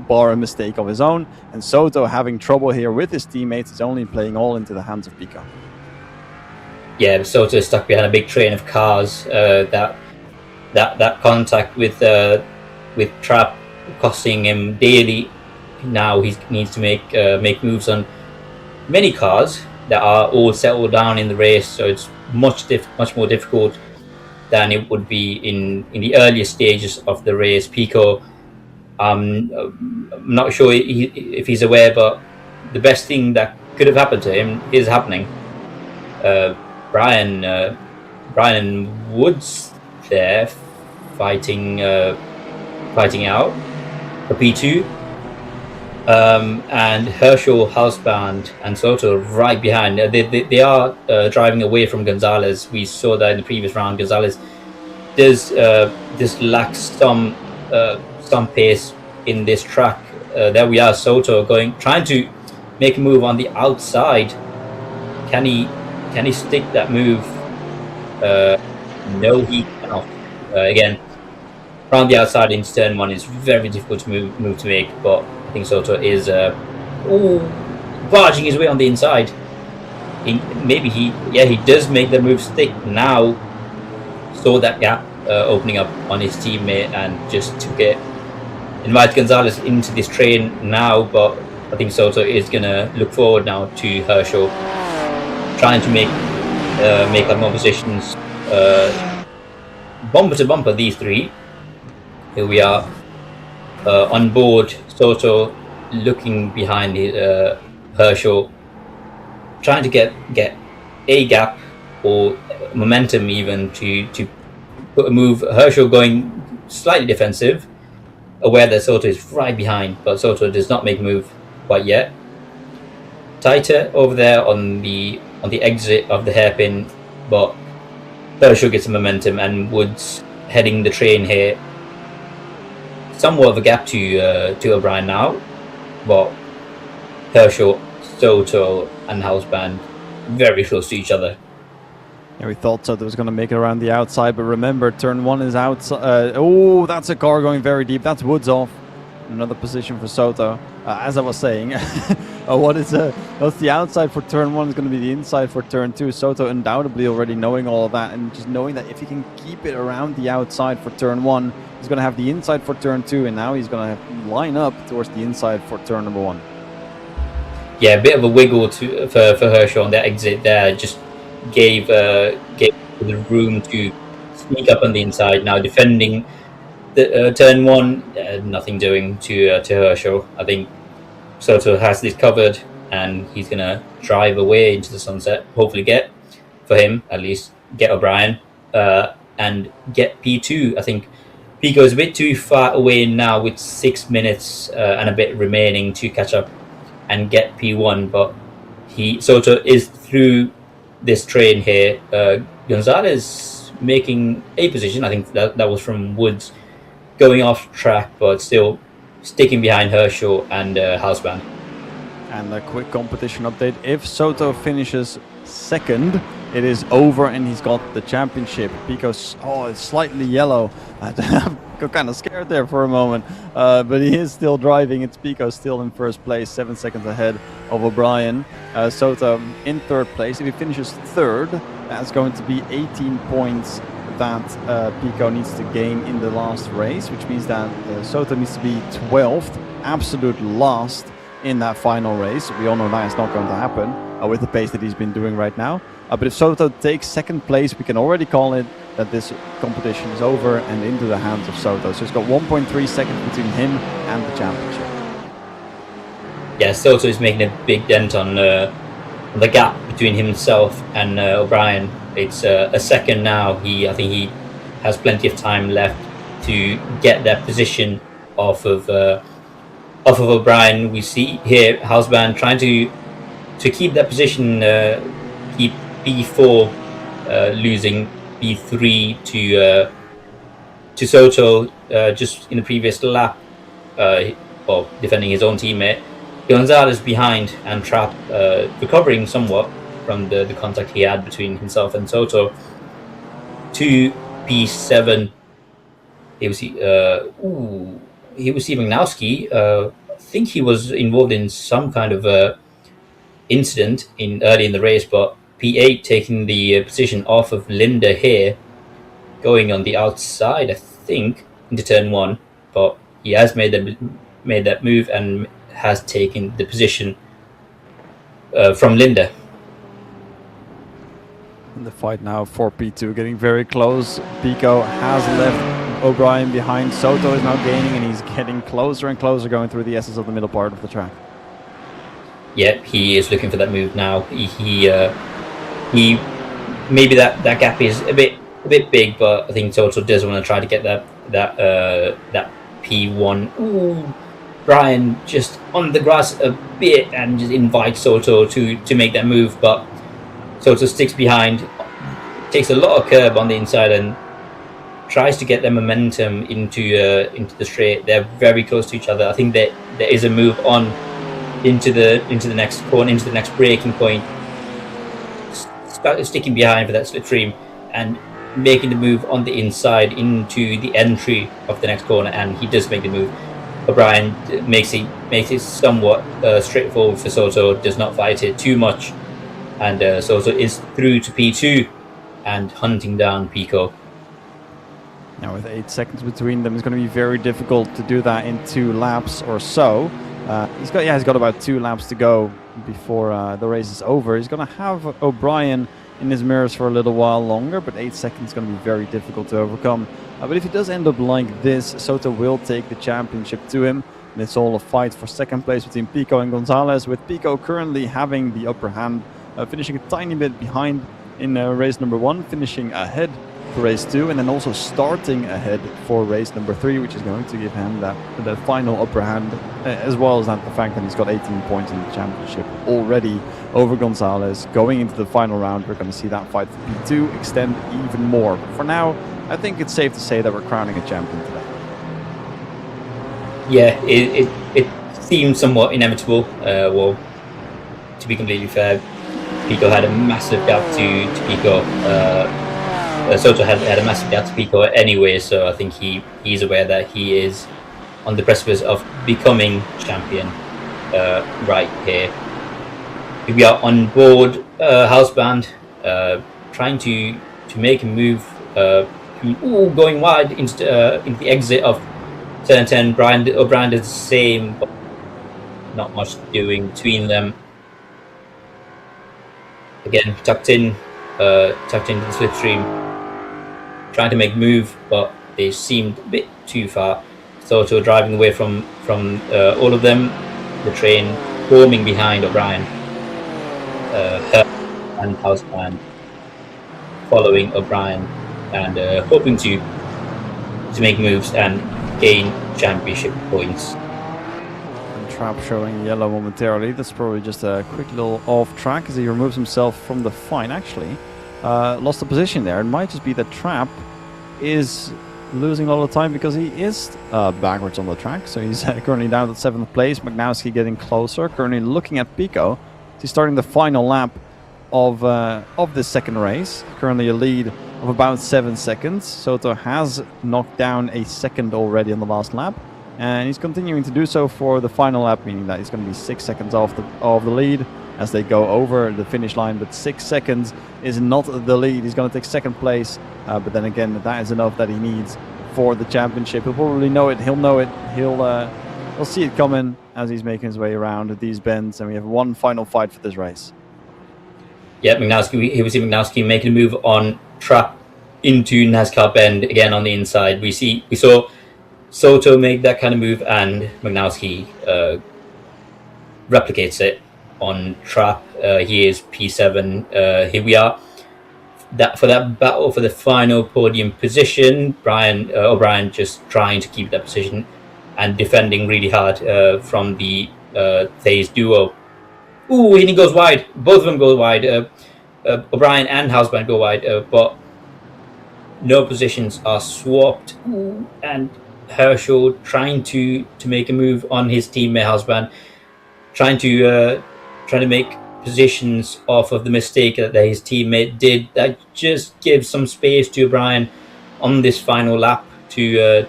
bar a mistake of his own. And Soto having trouble here with his teammates is only playing all into the hands of Pico. Yeah, Soto is stuck behind a big train of cars. That contact with Trap costing him daily. Now he needs to make moves on many cars that are all settled down in the race, so it's much more difficult than it would be in the earlier stages of the race. Pico, I'm not sure if he's aware, but the best thing that could have happened to him is happening. Brian Woods there fighting out for P2, and Herschel, Houseband, and Soto right behind. They are driving away from Gonzalez. We saw that in the previous round. Gonzalez does lacks some pace in this track. There we are, Soto trying to make a move on the outside. Can he stick that move? No, he cannot. Again, around the outside in turn 1 is very difficult to move to make, but I think Soto is barging his way on the inside. He does make the move stick now. Saw that gap opening up on his teammate and just took it. Invite Gonzalez into this train now, but I think Soto is gonna look forward now to Herschel, trying to make up more positions. Bumper to bumper, these three. Here we are on board. Soto looking behind Herschel, trying to get a gap or momentum even to put a move. Herschel going slightly defensive, aware that Soto is right behind, but Soto does not make a move quite yet. Tighter over there on the exit of the hairpin, but Herschel gets some momentum, and Woods heading the train here. Somewhat of a gap to O'Brien now, but Herschel, Soto, and Houseband very close to each other. Yeah, we thought Soto was going to make it around the outside, but remember, turn 1 is outside. Oh, that's a car going very deep. That's woods off. Another position for Soto. As I was saying, what's the outside for turn 1 is going to be the inside for turn 2. Soto undoubtedly already knowing all of that, and just knowing that if he can keep it around the outside for turn 1, he's going to have the inside for turn 2, and now he's going to line up towards the inside for turn number 1. Yeah, a bit of a wiggle for Herschel on that exit there. Just gave the room to sneak up on the inside. Now defending the turn 1, nothing doing to Herschel. I think Soto has this covered, and he's gonna drive away into the sunset. Hopefully, get O'Brien and get P2. I think Pico is a bit too far away now with 6 minutes and a bit remaining to catch up and get P1, but Soto is through this train here. Gonzalez making a position. I think that was from Woods going off track, but still sticking behind Herschel and Hausband. And a quick competition update. If Soto finishes second, it is over and he's got the championship. Pico's, it's slightly yellow. I got kind of scared there for a moment, but he is still driving. It's Pico still in first place, 7 seconds ahead of O'Brien. Soto in third place. If he finishes third, that's going to be 18 points that Pico needs to gain in the last race, which means that Soto needs to be 12th, absolute last in that final race. We all know that is not going to happen with the pace that he's been doing right now. But if Soto takes second place, we can already call it that this competition is over and into the hands of Soto. So he's got 1.3 seconds between him and the championship. Yeah, Soto is making a big dent on the gap between himself and O'Brien. It's a second now. I think he has plenty of time left to get that position off of O'Brien. We see here Hausband trying to keep that position, keep P4, losing P3 to Soto just in the previous lap, defending his own teammate. Gonzalez behind and Trapp recovering somewhat from the contact he had between himself and Soto. To P7, he was Ivagnowski. I think he was involved in some kind of incident early in the race, but P8 taking the position off of Linda here, going on the outside, I think, into turn 1, but he has made that move and has taken the position from Linda. In the fight now for P2, getting very close. Pico has left O'Brien behind. Soto is now gaining, and he's getting closer and closer, going through the S's of the middle part of the track. Yeah, he is looking for that move now. He maybe that gap is a bit big, but I think Soto does want to try to get that P1. Ooh, Brian just on the grass a bit and just invites Soto to make that move, but Soto sticks behind, takes a lot of curb on the inside and tries to get their momentum into the straight. They're very close to each other. I think that there is a move on into the next corner, into the next braking point, sticking behind for that slipstream and making the move on the inside into the entry of the next corner, and he does make the move. O'Brien makes it somewhat straightforward for Soto, does not fight it too much, and Soto is through to P2 and hunting down Pico. Now with 8 seconds between them, it's going to be very difficult to do that in 2 laps or so. He's got about 2 laps to go before the race is over. He's going to have O'Brien in his mirrors for a little while longer, but 8 seconds is going to be very difficult to overcome. But if it does end up like this, Soto will take the championship to him. And it's all a fight for second place between Pico and Gonzalez, with Pico currently having the upper hand, finishing a tiny bit behind in race number 1, finishing ahead for race 2, and then also starting ahead for race number 3, which is going to give him that final upper hand, as well as the fact that he's got 18 points in the championship already over Gonzalez. Going into the final round, we're going to see that fight for P2 extend even more. But for now, I think it's safe to say that we're crowning a champion today. Yeah, it seems somewhat inevitable. Well, to be completely fair, Pico had a massive gap to Pico. Soto had a massive gap to Pico anyway, so I think he's aware that he is on the precipice of becoming champion right here. We are on board house band, trying to make a move. Going wide into the exit of turn 10. Brian O'Brien does the same, but not much doing between them. Again, tucked into the slipstream, trying to make move, but they seemed a bit too far. Soto driving away from all of them. The train forming behind O'Brien. And house band following O'Brien and hoping to make moves and gain championship points. And Trap showing yellow momentarily. That's probably just a quick little off track as he removes himself from the fight. Actually, lost the position there. It might just be that Trap is losing a lot of time because he is backwards on the track. So he's currently down at 7th place. Magnowski getting closer. Currently looking at Pico. He's starting the final lap of this second race. Currently a lead of about 7 seconds. Soto has knocked down a second already on the last lap, and he's continuing to do so for the final lap, meaning that he's going to be 6 seconds off the lead as they go over the finish line. But 6 seconds is not the lead. He's going to take second place, but then again, that is enough that he needs for the championship. He'll probably know it. He'll know it. He'll see it coming as he's making his way around these bends, and we have one final fight for this race. Yeah, Magnowski making a move on Trap into NASCAR bend again on the inside. We saw Soto make that kind of move, and Magnowski replicates it on Trap. He is P7. Here we are. For that battle for the final podium position. O'Brien just trying to keep that position and defending really hard from the Thays duo. Ooh, and he goes wide. Both of them go wide. O'Brien and Houseband go wide, but no positions are swapped. Ooh, and Herschel trying to make a move on his teammate Houseband, trying to make positions off of the mistake that his teammate did. That just gives some space to O'Brien on this final lap to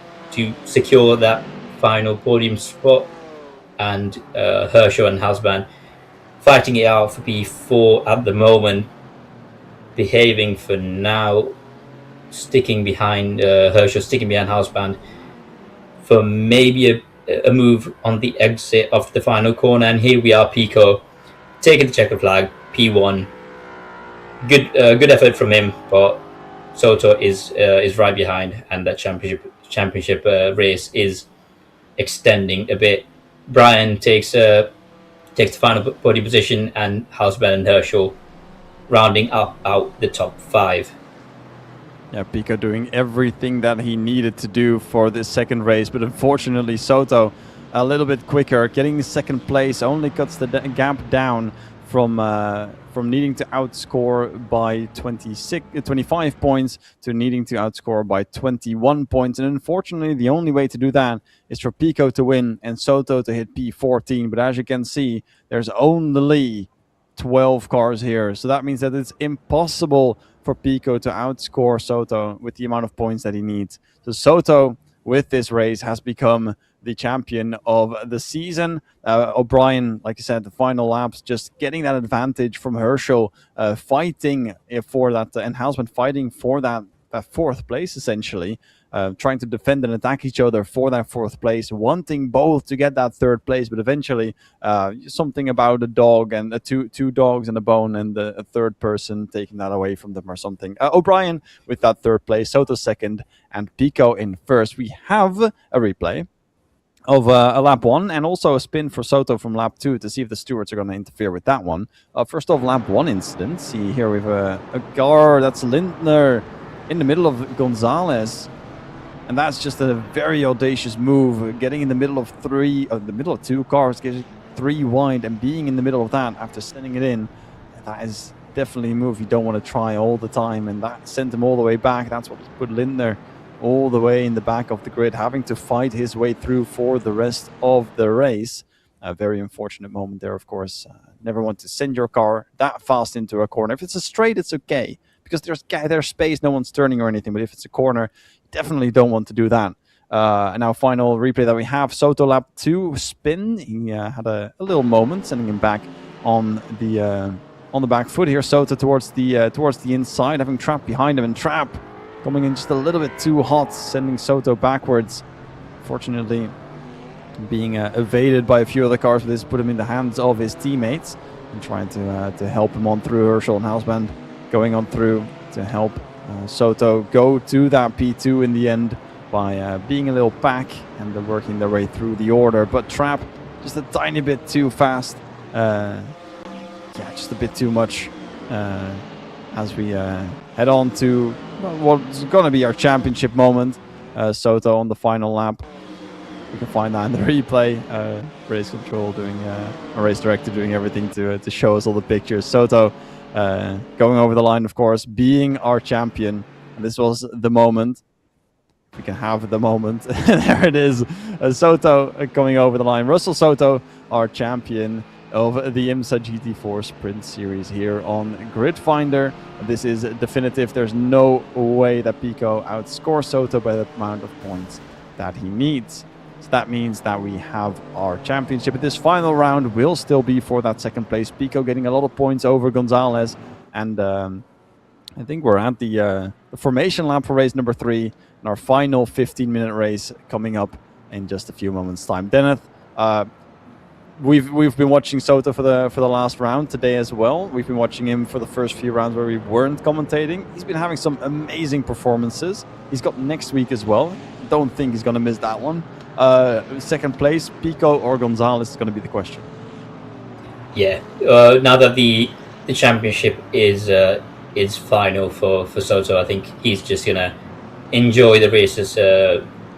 secure that final podium spot. And Herschel and Houseband fighting it out for P4 at the moment, behaving for now, sticking behind Herschel, sticking behind Houseband for maybe a move on the exit of the final corner. And here we are, Pico taking the checkered flag, P1. Good effort from him, but Soto is right behind, and that championship race is extending a bit. Brian takes the final podium position, and Houseband and Herschel rounding out the top 5. Yeah, Pico doing everything that he needed to do for this second race, but unfortunately Soto a little bit quicker, getting second place only cuts the gap down from needing to outscore by 25 points to needing to outscore by 21 points. And unfortunately, the only way to do that is for Pico to win and Soto to hit P14. But as you can see, there's only 12 cars here. So that means that it's impossible for Pico to outscore Soto with the amount of points that he needs. So Soto, with this race, has become the champion of the season. O'Brien, like I said, the final laps, just getting that advantage from Herschel, fighting for that, and Houseband fighting for that 4th place, essentially, trying to defend and attack each other for that 4th place, wanting both to get that 3rd place, but eventually something about a dog and two dogs and a bone, and a 3rd person taking that away from them or something. O'Brien with that 3rd place, Soto 2nd, and Pico in 1st. We have a replay of a lap 1 and also a spin for Soto from lap 2 to see if the stewards are going to interfere with that one. First off, lap 1 incident. See here we have a car, that's Lindner in the middle of Gonzalez, and that's just a very audacious move, getting in the middle of 2 cars, getting 3 wide and being in the middle of that after sending it in. That is definitely a move you don't want to try all the time, and that sent him all the way back. That's what put Lindner all the way in the back of the grid, having to fight his way through for the rest of the race. A very unfortunate moment there, of course. never want to send your car that fast into a corner. If it's a straight, it's okay, because there's space, no one's turning or anything. But if it's a corner, you definitely don't want to do that. And our final replay that we have, Soto lap 2 spin. He had a little moment, sending him back on the back foot here. Soto towards the inside, having Trap behind him, and Trap coming in just a little bit too hot, sending Soto backwards. Fortunately, being evaded by a few other cars, but this put him in the hands of his teammates and trying to help him on through. Herschel and Hausband going on through to help Soto go to that P2 in the end by being a little back and working their way through the order. But Trap just a tiny bit too fast. Just a bit too much as we head on to what's going to be our championship moment. Soto on the final lap. You can find that in the replay. Race control doing, a race director doing everything to show us all the pictures. Soto going over the line, of course, being our champion. And this was the moment. We can have the moment. There it is. Soto coming over the line. Russell Soto, our champion of the IMSA GT4 Sprint Series here on Grid Finder. This is definitive. There's no way that Pico outscores Soto by the amount of points that he needs. So that means that we have our championship. But this final round will still be for that second place. Pico getting a lot of points over Gonzalez. And I think we're at the formation lap for race number 3. And our final 15-minute race coming up in just a few moments' time. Deneth, we've been watching Soto for the last round today as well. We've been watching him for the first few rounds where we weren't commentating. He's been having some amazing performances. He's got next week as well. Don't think he's going to miss that one. Second place, Pico or Gonzalez is going to be the question. Yeah, now that the championship is final for Soto, I think he's just going to enjoy the races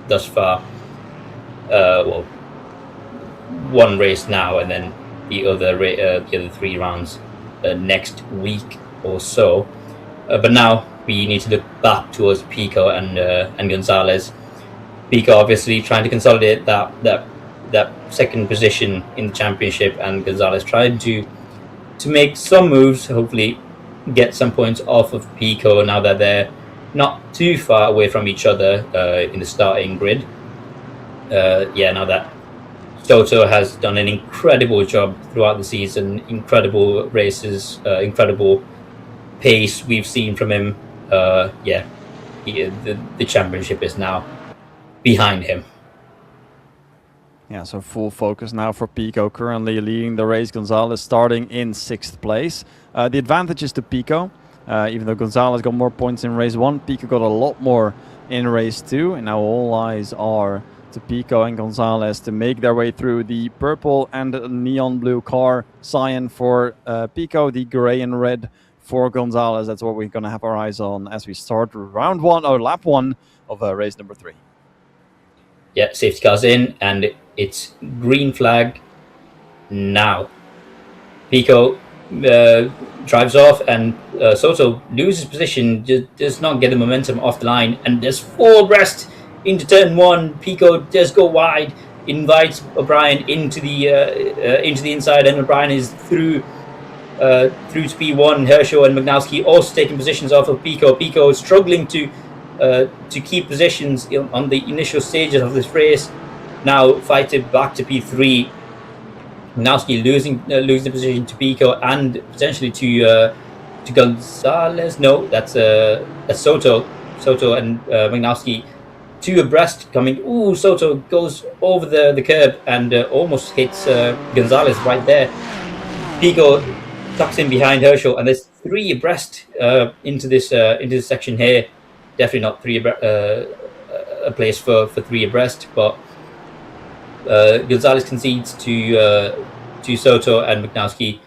thus far. Well, one race now, and then the other 3 rounds next week or so. But now we need to look back towards Pico and Gonzalez. Pico obviously trying to consolidate that second position in the championship, and Gonzalez trying to make some moves, hopefully get some points off of Pico now that they're not too far away from each other in the starting grid. Now that Soto has done an incredible job throughout the season, incredible races, incredible pace we've seen from him. The championship is now behind him. Yeah, so full focus now for Pico, currently leading the race. Gonzalez starting in 6th place. The advantage is to Pico. Even though Gonzalez got more points in race 1, Pico got a lot more in race 2. And now all eyes are to Pico and Gonzalez to make their way through the purple and neon blue car. Cyan for Pico, the gray and red for Gonzalez. That's what we're going to have our eyes on as we start lap 1 of race number 3. Yeah, safety car's in, and it's green flag now. Pico drives off, and Soto loses position, does not get the momentum off the line, and there's 4 abreast into turn 1. Pico does go wide, invites O'Brien into the inside, and O'Brien is through to P1. Herschel and Magnowski also taking positions off of Pico. Pico is struggling to keep positions on the initial stages of this race. Now fighting back to P3. Magnowski losing the position to Pico and potentially to Gonzalez. No, that's Soto. Soto and Magnowski 2 abreast coming. Ooh, Soto goes over the curb and almost hits Gonzalez right there. Pico tucks in behind Herschel, and there's 3 abreast into this section here. Definitely not a place for 3 abreast, but Gonzalez concedes to Soto and Magnowski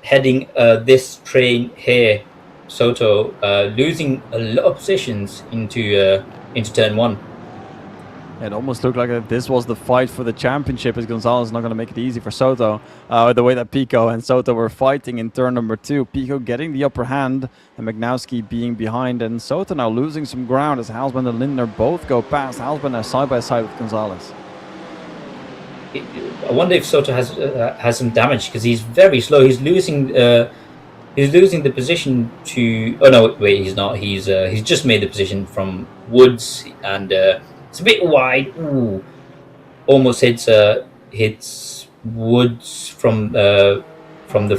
heading this train here. Soto losing a lot of positions into turn 1. It almost looked like this was the fight for the championship, as Gonzalez is not going to make it easy for Soto. The way that Pico and Soto were fighting in turn number 2. Pico getting the upper hand and Magnowski being behind. And Soto now losing some ground as Halsband and Lindner both go past. Halsband is side by side with Gonzalez. I wonder if Soto has some damage because he's very slow. He's losing the position to. Oh no, wait, he's not. He's just made the position from Woods, and it's a bit wide. Ooh, almost hits Woods from the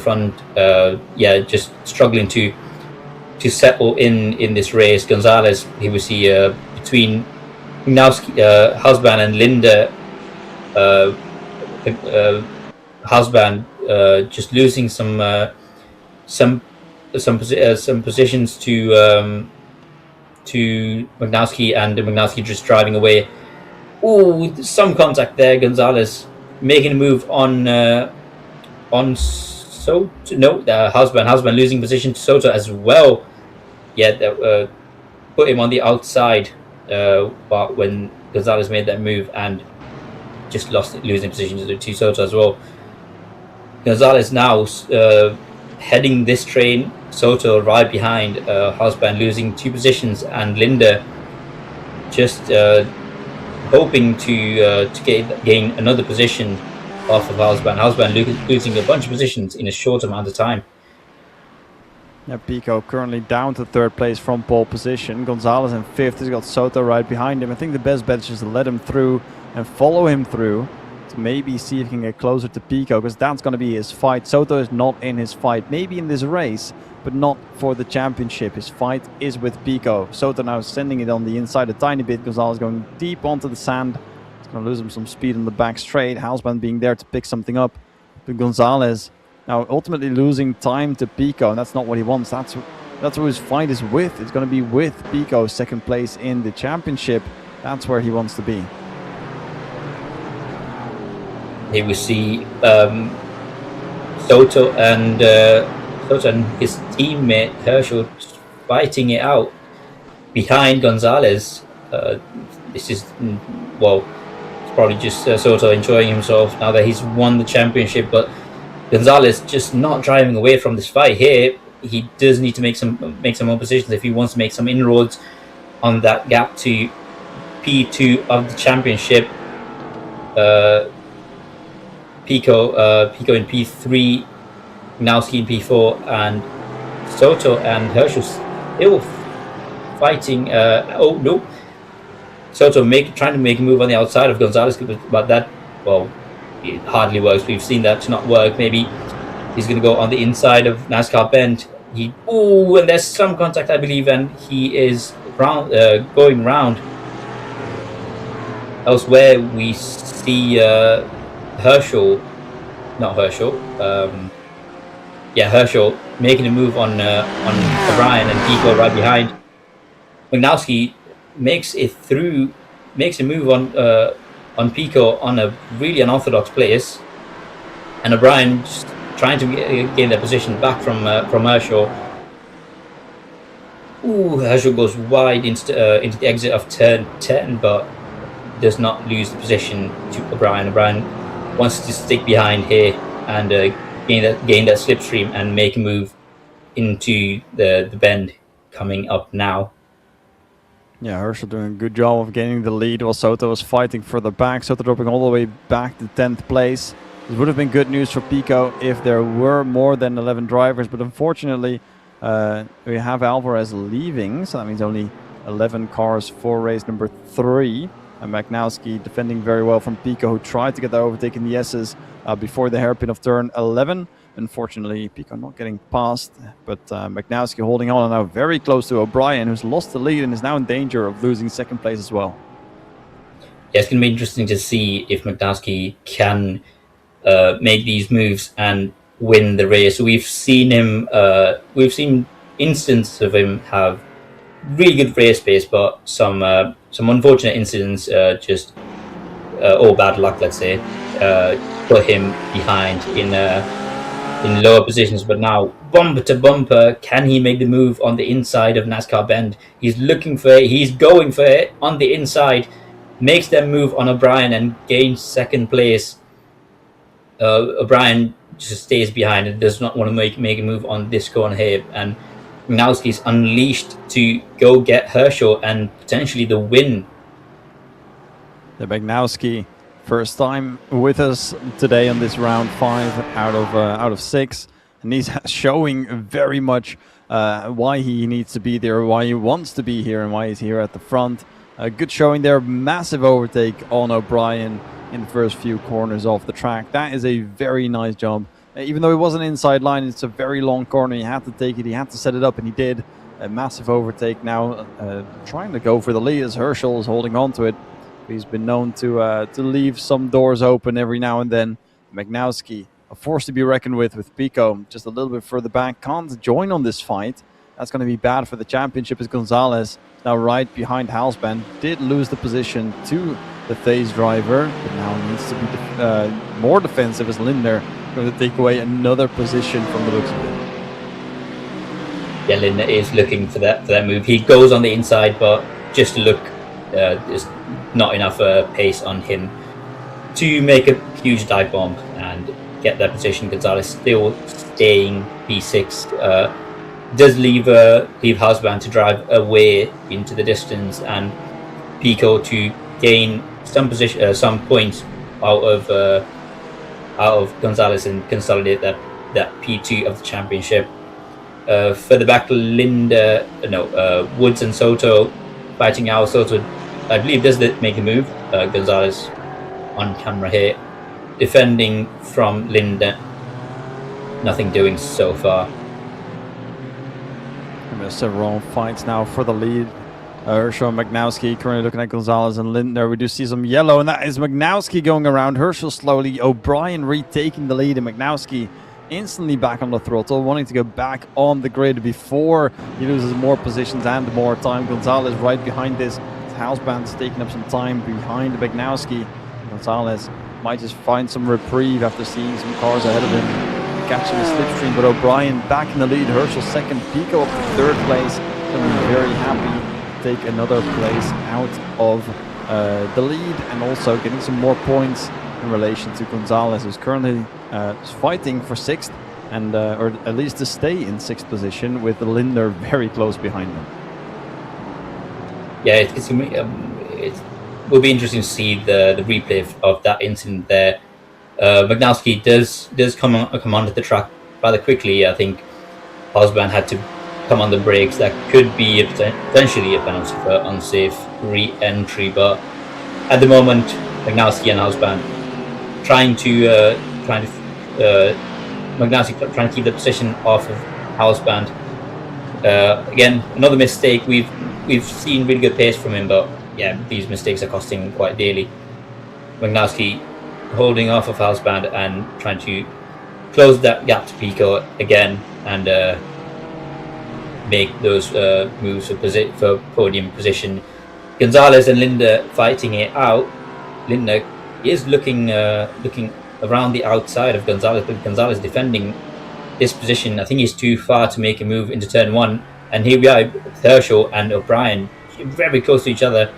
front. Yeah, just struggling to settle in this race. Gonzalez, he was between Mignowski, Husband, and Linda. Husband just losing some positions to Mignowski, and Mignowski just driving away. Ooh, some contact there. Gonzalez making a move on Soto. No, Husband losing position to Soto as well. Yeah, that put him on the outside. But when Gonzalez made that move and just losing position to Soto as well. Gonzalez now heading this train. Soto right behind. Husband losing 2 positions, and Linda just hoping to gain another position off of Husband. Husband losing a bunch of positions in a short amount of time. Yeah, Pico currently down to 3rd place from pole position. Gonzalez in 5th. He's got Soto right behind him. I think the best bet is just to let him through and follow him through to maybe see if he can get closer to Pico, because that's going to be his fight. Soto is not in his fight, maybe in this race, but not for the championship. His fight is with Pico. Soto now sending it on the inside a tiny bit. Gonzalez going deep onto the sand. It's going to lose him some speed on the back straight. Husband being there to pick something up. But Gonzalez now ultimately losing time to Pico, and that's not what he wants. That's who his fight is with. It's going to be with Pico, 2nd place in the championship. That's where he wants to be. Here we see Soto and his teammate Herschel fighting it out behind Gonzalez. This is, well, it's probably just Soto enjoying himself now that he's won the championship, but Gonzalez just not driving away from this fight here. He does need to make some more positions if he wants to make some inroads on that gap to P2 of the championship. Pico in P3, Mignowski in P4, and Soto and Herschel still fighting. Oh no, Soto trying to make a move on the outside of Gonzalez, but that, well, it hardly works. We've seen that to not work. Maybe he's going to go on the inside of NASCAR Bend. And there's some contact, I believe, and he is going round. Elsewhere, we see Herschel making a move on O'Brien, and Pico right behind. Mignowski makes a move on Pico on a really unorthodox place, and O'Brien just trying to gain that position back from Herschel. Herschel goes wide into the exit of turn 10, but does not lose the position to O'Brien. O'Brien wants to stick behind here and gain that slipstream and make a move into the bend coming up now. Yeah, Herschel doing a good job of gaining the lead while Soto was fighting for the back. Soto dropping all the way back to 10th place. This would have been good news for Pico if there were more than 11 drivers, but unfortunately we have Alvarez leaving, so that means only 11 cars for race number 3. And Mignowski defending very well from Pico, who tried to get that overtake in the S's before the hairpin of turn 11. Unfortunately, Pico not getting past, but Mignowski holding on and now very close to O'Brien, who's lost the lead and is now in danger of losing 2nd place as well. Yeah, it's going to be interesting to see if Mignowski can make these moves and win the race. We've seen instances of him have really good race pace, but some unfortunate incidents, or bad luck, let's say, put him behind in lower positions. But now, bumper to bumper, can he make the move on the inside of NASCAR Bend? He's going for it on the inside, makes them move on O'Brien and gains 2nd place. O'Brien just stays behind and does not want to make a move on this corner here, and Mignowski's unleashed to go get Herschel and potentially the win. The Mignowski First time with us today on this round 5 out of 6, and he's showing very much why he needs to be there, why he wants to be here, and why he's here at the front. Good showing there, massive overtake on O'Brien in the first few corners off the track. That is a very nice job. Even though it was an inside line, it's a very long corner. He had to take it, he had to set it up, and he did. A massive overtake now, trying to go for the lead as Herschel is holding on to it. He's been known to leave some doors open every now and then. Magnowski, a force to be reckoned with Pico, just a little bit further back. Can't join on this fight. That's going to be bad for the championship as Gonzalez, now right behind Halsband, did lose the position to the Thais driver, but now needs to be more defensive as Lindner going to take away another position from the looks of it. Yeah, Lindner is looking for that move. He goes on the inside, but just look, there's not enough pace on him to make a huge dive bomb and get that position. Gonzalez still staying P6. Does leave Halsband to drive away into the distance, and Pico to gain some position, some points out of Gonzalez and consolidate that P2 of the championship. Further back, Woods and Soto fighting out. Soto, I believe, does make a move. Gonzalez on camera here, defending from Lindner. Nothing doing so far. And there's several fights now for the lead. Herschel and Magnowski currently looking at Gonzalez and Lindner. We do see some yellow, and that is Magnowski going around Herschel slowly. O'Brien retaking the lead, and Magnowski instantly back on the throttle, wanting to go back on the grid before he loses more positions and more time. Gonzalez right behind this. Halsband's taking up some time behind Magnowski. Gonzalez might just find some reprieve after seeing some cars ahead of him, catching a slipstream, but O'Brien back in the lead. Herschel second, Pico up to third place. Going to be very happy to take another place out of the lead, and also getting some more points in relation to Gonzalez, who's currently fighting for 6th, and or at least to stay in 6th position, with Lindner very close behind him. Yeah, it will be interesting to see the replay of that incident there. Magnowski does come onto the track rather quickly. I think Halsband had to come on the brakes. That could be potentially a penalty for unsafe re-entry, but at the moment, Magnowski and Halsband trying to Magnowski trying to keep the position off of Halsband. Again, another mistake. We've seen really good pace from him, but yeah, these mistakes are costing him quite dearly. Magnowski holding off of Halsband and trying to close that gap to Pico again, and make those moves for podium position. Gonzalez and Lindner fighting it out. Lindner is looking around the outside of Gonzalez, but Gonzalez defending this position. I think he's too far to make a move into turn 1, and here we are, Herschel and O'Brien very close to each other.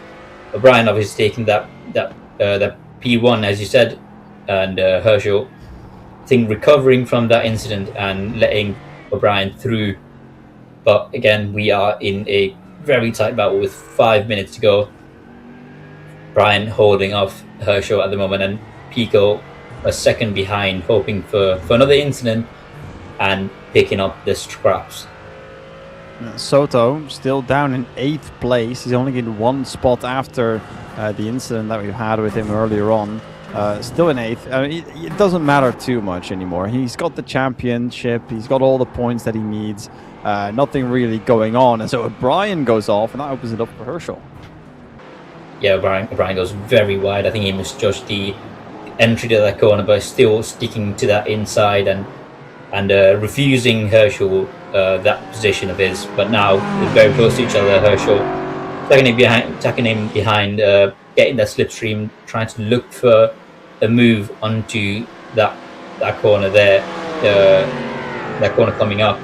O'Brien obviously taking that P1, as you said, and Herschel, I think, recovering from that incident and letting O'Brien through. But again, we are in a very tight battle with 5 minutes to go. Brian holding off Herschel at the moment, and Pico a second behind, hoping for another incident and picking up the scraps. Soto still down in 8th place. He's only in 1 spot after the incident that we had with him earlier on. Still in 8th. I mean, it doesn't matter too much anymore. He's got the championship. He's got all the points that he needs. Nothing really going on. And so O'Brien goes off, and that opens it up for Herschel. Yeah, O'Brien goes very wide. I think he misjudged the entry to that corner, but still sticking to that inside and refusing Herschel that position of his. But now they're very close to each other. Herschel attacking him behind, getting that slipstream, trying to look for a move onto that corner there, that corner coming up.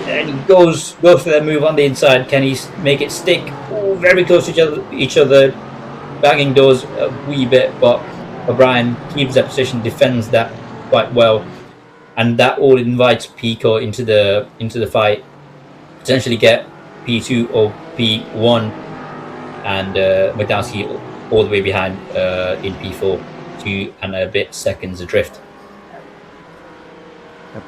And he goes for that move on the inside. Can he make it stick? Ooh, very close to each other, banging doors a wee bit, but O'Brien keeps that position, defends that quite well, and that all invites Pico into the fight, potentially get P2 or P1, and Magnowski all the way behind in P4, 2 and a bit seconds adrift.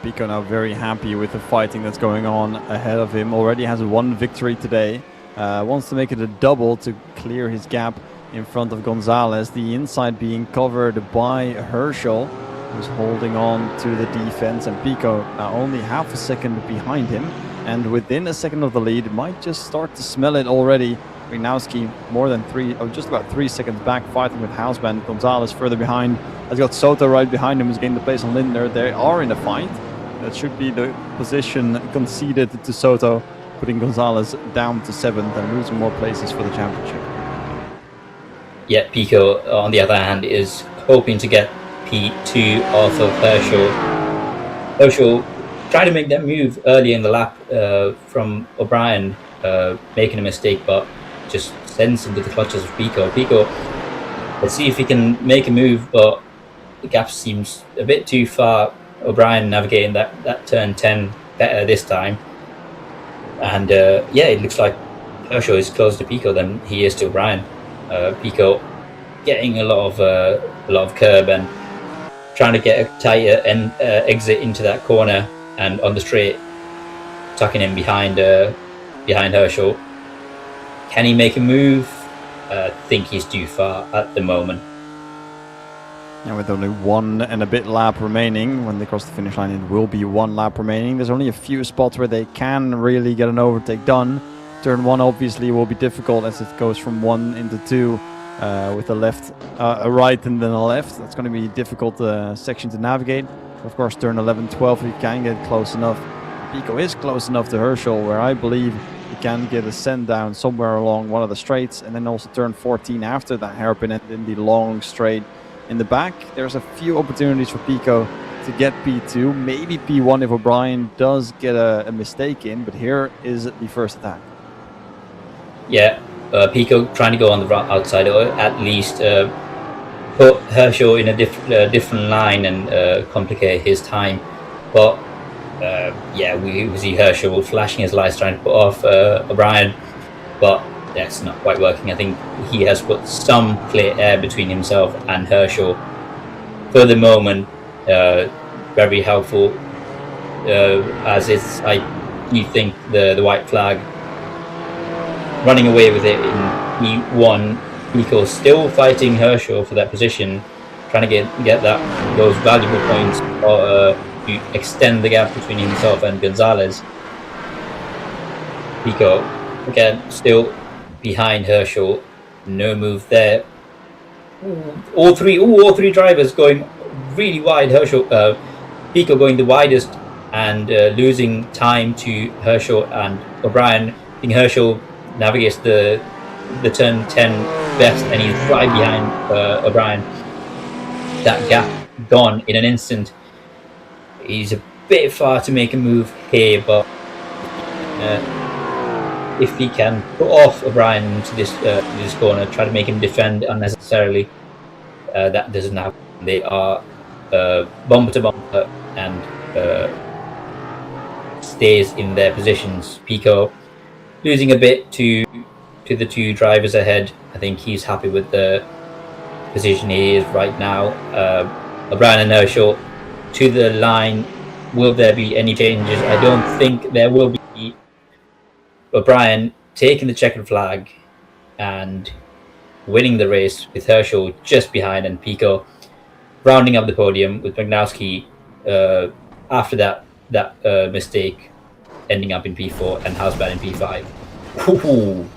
Pico now very happy with the fighting that's going on ahead of him. Already has one victory today. Wants to make it a double to clear his gap in front of Gonzalez. The inside being covered by Herschel, who's holding on to the defense, and Pico now only half a second behind him. And within a second of the lead, might just start to smell it already. Wignowski more than just about 3 seconds back, fighting with Houseband. Gonzalez further behind. Has got Soto right behind him, who's gained the place on Lindner. They are in a fight. That should be the position conceded to Soto, putting Gonzalez down to 7th and losing more places for the championship. Yeah, Pico, on the other hand, is hoping to get P2 off of Herschel. Herschel trying to make that move early in the lap from O'Brien, making a mistake, but just sends him to the clutches of Pico. Pico, let's see if he can make a move, but the gap seems a bit too far. O'Brien navigating that turn 10 better this time. And yeah, it looks like Herschel is closer to Pico than he is to O'Brien. Pico getting a lot of curb and trying to get a tighter exit into that corner, and on the straight, tucking in behind Herschel. Can he make a move? I think he's too far at the moment. And with only 1 and a bit lap remaining, when they cross the finish line, it will be 1 lap remaining. There's only a few spots where they can really get an overtake done. Turn 1 obviously will be difficult as it goes from 1 into 2 with a right and then a left. That's going to be a difficult section to navigate. Of course, turn 11, 12, you can get close enough. Pico is close enough to Herschel, where I believe he can get a send down somewhere along one of the straights, and then also turn 14 after that hairpin and in the long straight in the back. There's a few opportunities for Pico to get P2, maybe P1 if O'Brien does get a mistake in, but here is the first attack. Yeah, Pico trying to go on the outside, or at least put Herschel in a different line and complicate his time. But yeah, we see Herschel flashing his lights trying to put off O'Brien, but that's not quite working. I think he has put some clear air between himself and Herschel for the moment. Very helpful, as is, you think, the white flag. Running away with it in P1. Pico still fighting Herschel for that position, trying to get those valuable points to extend the gap between himself and Gonzalez. Pico again still behind Herschel, no move there. All three drivers going really wide. Herschel, Pico going the widest and losing time to Herschel and O'Brien. I think Herschel navigates the turn 10 best, and he's right behind O'Brien. That gap gone in an instant. He's a bit far to make a move here, but if he can put off O'Brien into this corner, try to make him defend unnecessarily, that doesn't happen. They are bumper to bumper and stays in their positions. Pico losing a bit to the 2 drivers ahead. I think he's happy with the position he is right now. O'Brien and Herschel to the line. Will there be any changes? I don't think there will be. O'Brien taking the checkered flag and winning the race with Herschel just behind, and Pico rounding up the podium with Wignowski after that mistake, ending up in P4 and Houseband in P5. Ooh.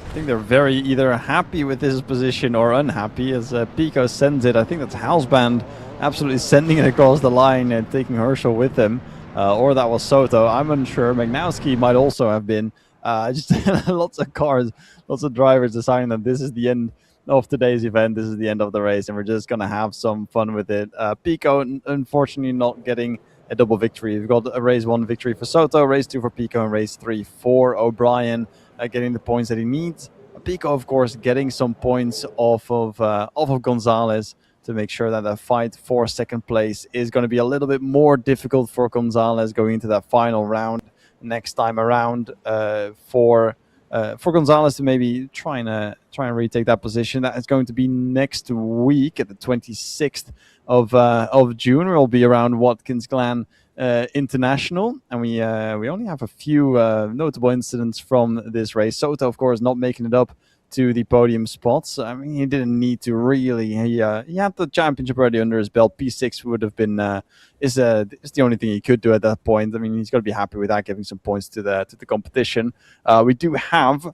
I think they're very either happy with this position or unhappy as Pico sends it. I think that's Houseband absolutely sending it across the line and taking Herschel with him. Or that was Soto. I'm unsure. Wignowski might also have been. Just lots of cars, lots of drivers deciding that this is the end of today's event. This is the end of the race, and we're just going to have some fun with it. Pico, unfortunately, not getting a double victory. We've got a race 1 victory for Soto, race 2 for Pico, and race 3 for O'Brien, getting the points that he needs. Pico, of course, getting some points off of Gonzalez to make sure that the fight for second place is going to be a little bit more difficult for Gonzalez going into that final round next time around for for Gonzalez to maybe try and retake that position. That is going to be next week at the 26th of June. We'll be around Watkins Glen International, and we only have a few notable incidents from this race. Soto, of course, not making it up to the podium spots. I mean, he didn't need to really. He had the championship already under his belt. P6 would have been is the only thing he could do at that point. I mean, he's got to be happy with that, giving some points to the competition. We do have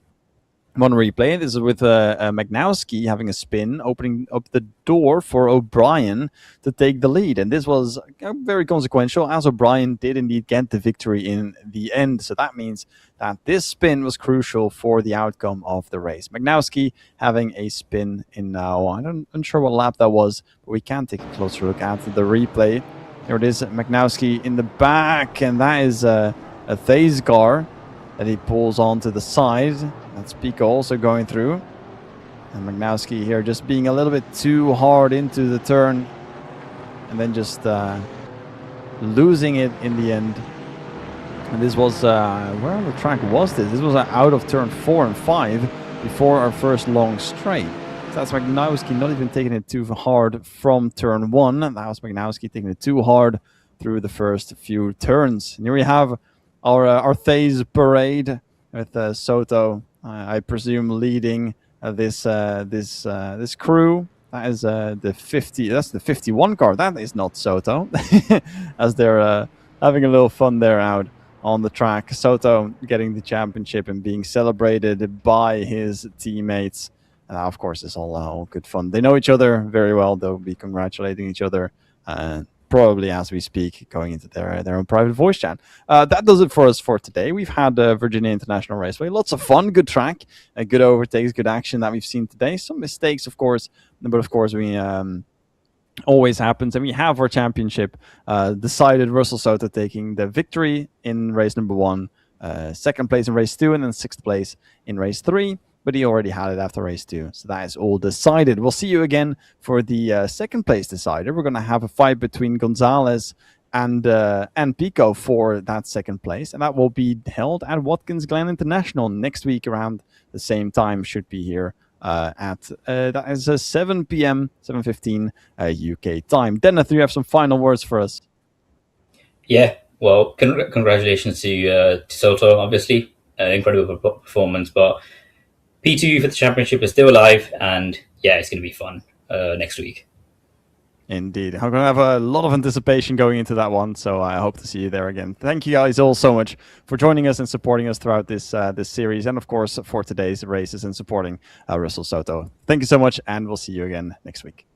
one replay. This is with Magnowski having a spin, opening up the door for O'Brien to take the lead. And this was very consequential, as O'Brien did indeed get the victory in the end. So that means that this spin was crucial for the outcome of the race. Magnowski having a spin in now. I'm unsure what lap that was, but we can take a closer look at the replay. There it is, Magnowski in the back, and that is a Thays car that he pulls onto the side. That's Pico also going through. And Magnowski here just being a little bit too hard into the turn, and then just losing it in the end. And this was, where on the track was this? This was out of turn 4 and 5 before our first long straight. So that's Magnowski not even taking it too hard from turn 1. That was Magnowski taking it too hard through the first few turns. And here we have our Thays parade with Soto, I presume, leading this crew. That is the 50. That's the 51 car. That is not Soto, as they're having a little fun there out on the track. Soto getting the championship and being celebrated by his teammates. Of course, it's all good fun. They know each other very well. They'll be congratulating each other probably as we speak, going into their own private voice chat. That does it for us for today. We've had Virginia International Raceway. Lots of fun, good track, good overtakes, good action that we've seen today. Some mistakes, of course, but of course we always happens. And we have our championship decided. Russell Soto taking the victory in race number 1, second place in race 2, and then 6th place in race 3. But he already had it after race 2. So that is all decided. We'll see you again for the second place decider. We're going to have a fight between Gonzalez and Pico for that second place. And that will be held at Watkins Glen International next week around the same time. Should be here at that is 7 p.m., 7:15 UK time. Dennis, do you have some final words for us? Yeah, well, congratulations to Soto, obviously. Incredible performance, but P2 for the championship is still alive, and yeah, it's going to be fun next week. Indeed. I'm going to have a lot of anticipation going into that one, so I hope to see you there again. Thank you guys all so much for joining us and supporting us throughout this series, and of course for today's races and supporting Russell Soto. Thank you so much, and we'll see you again next week.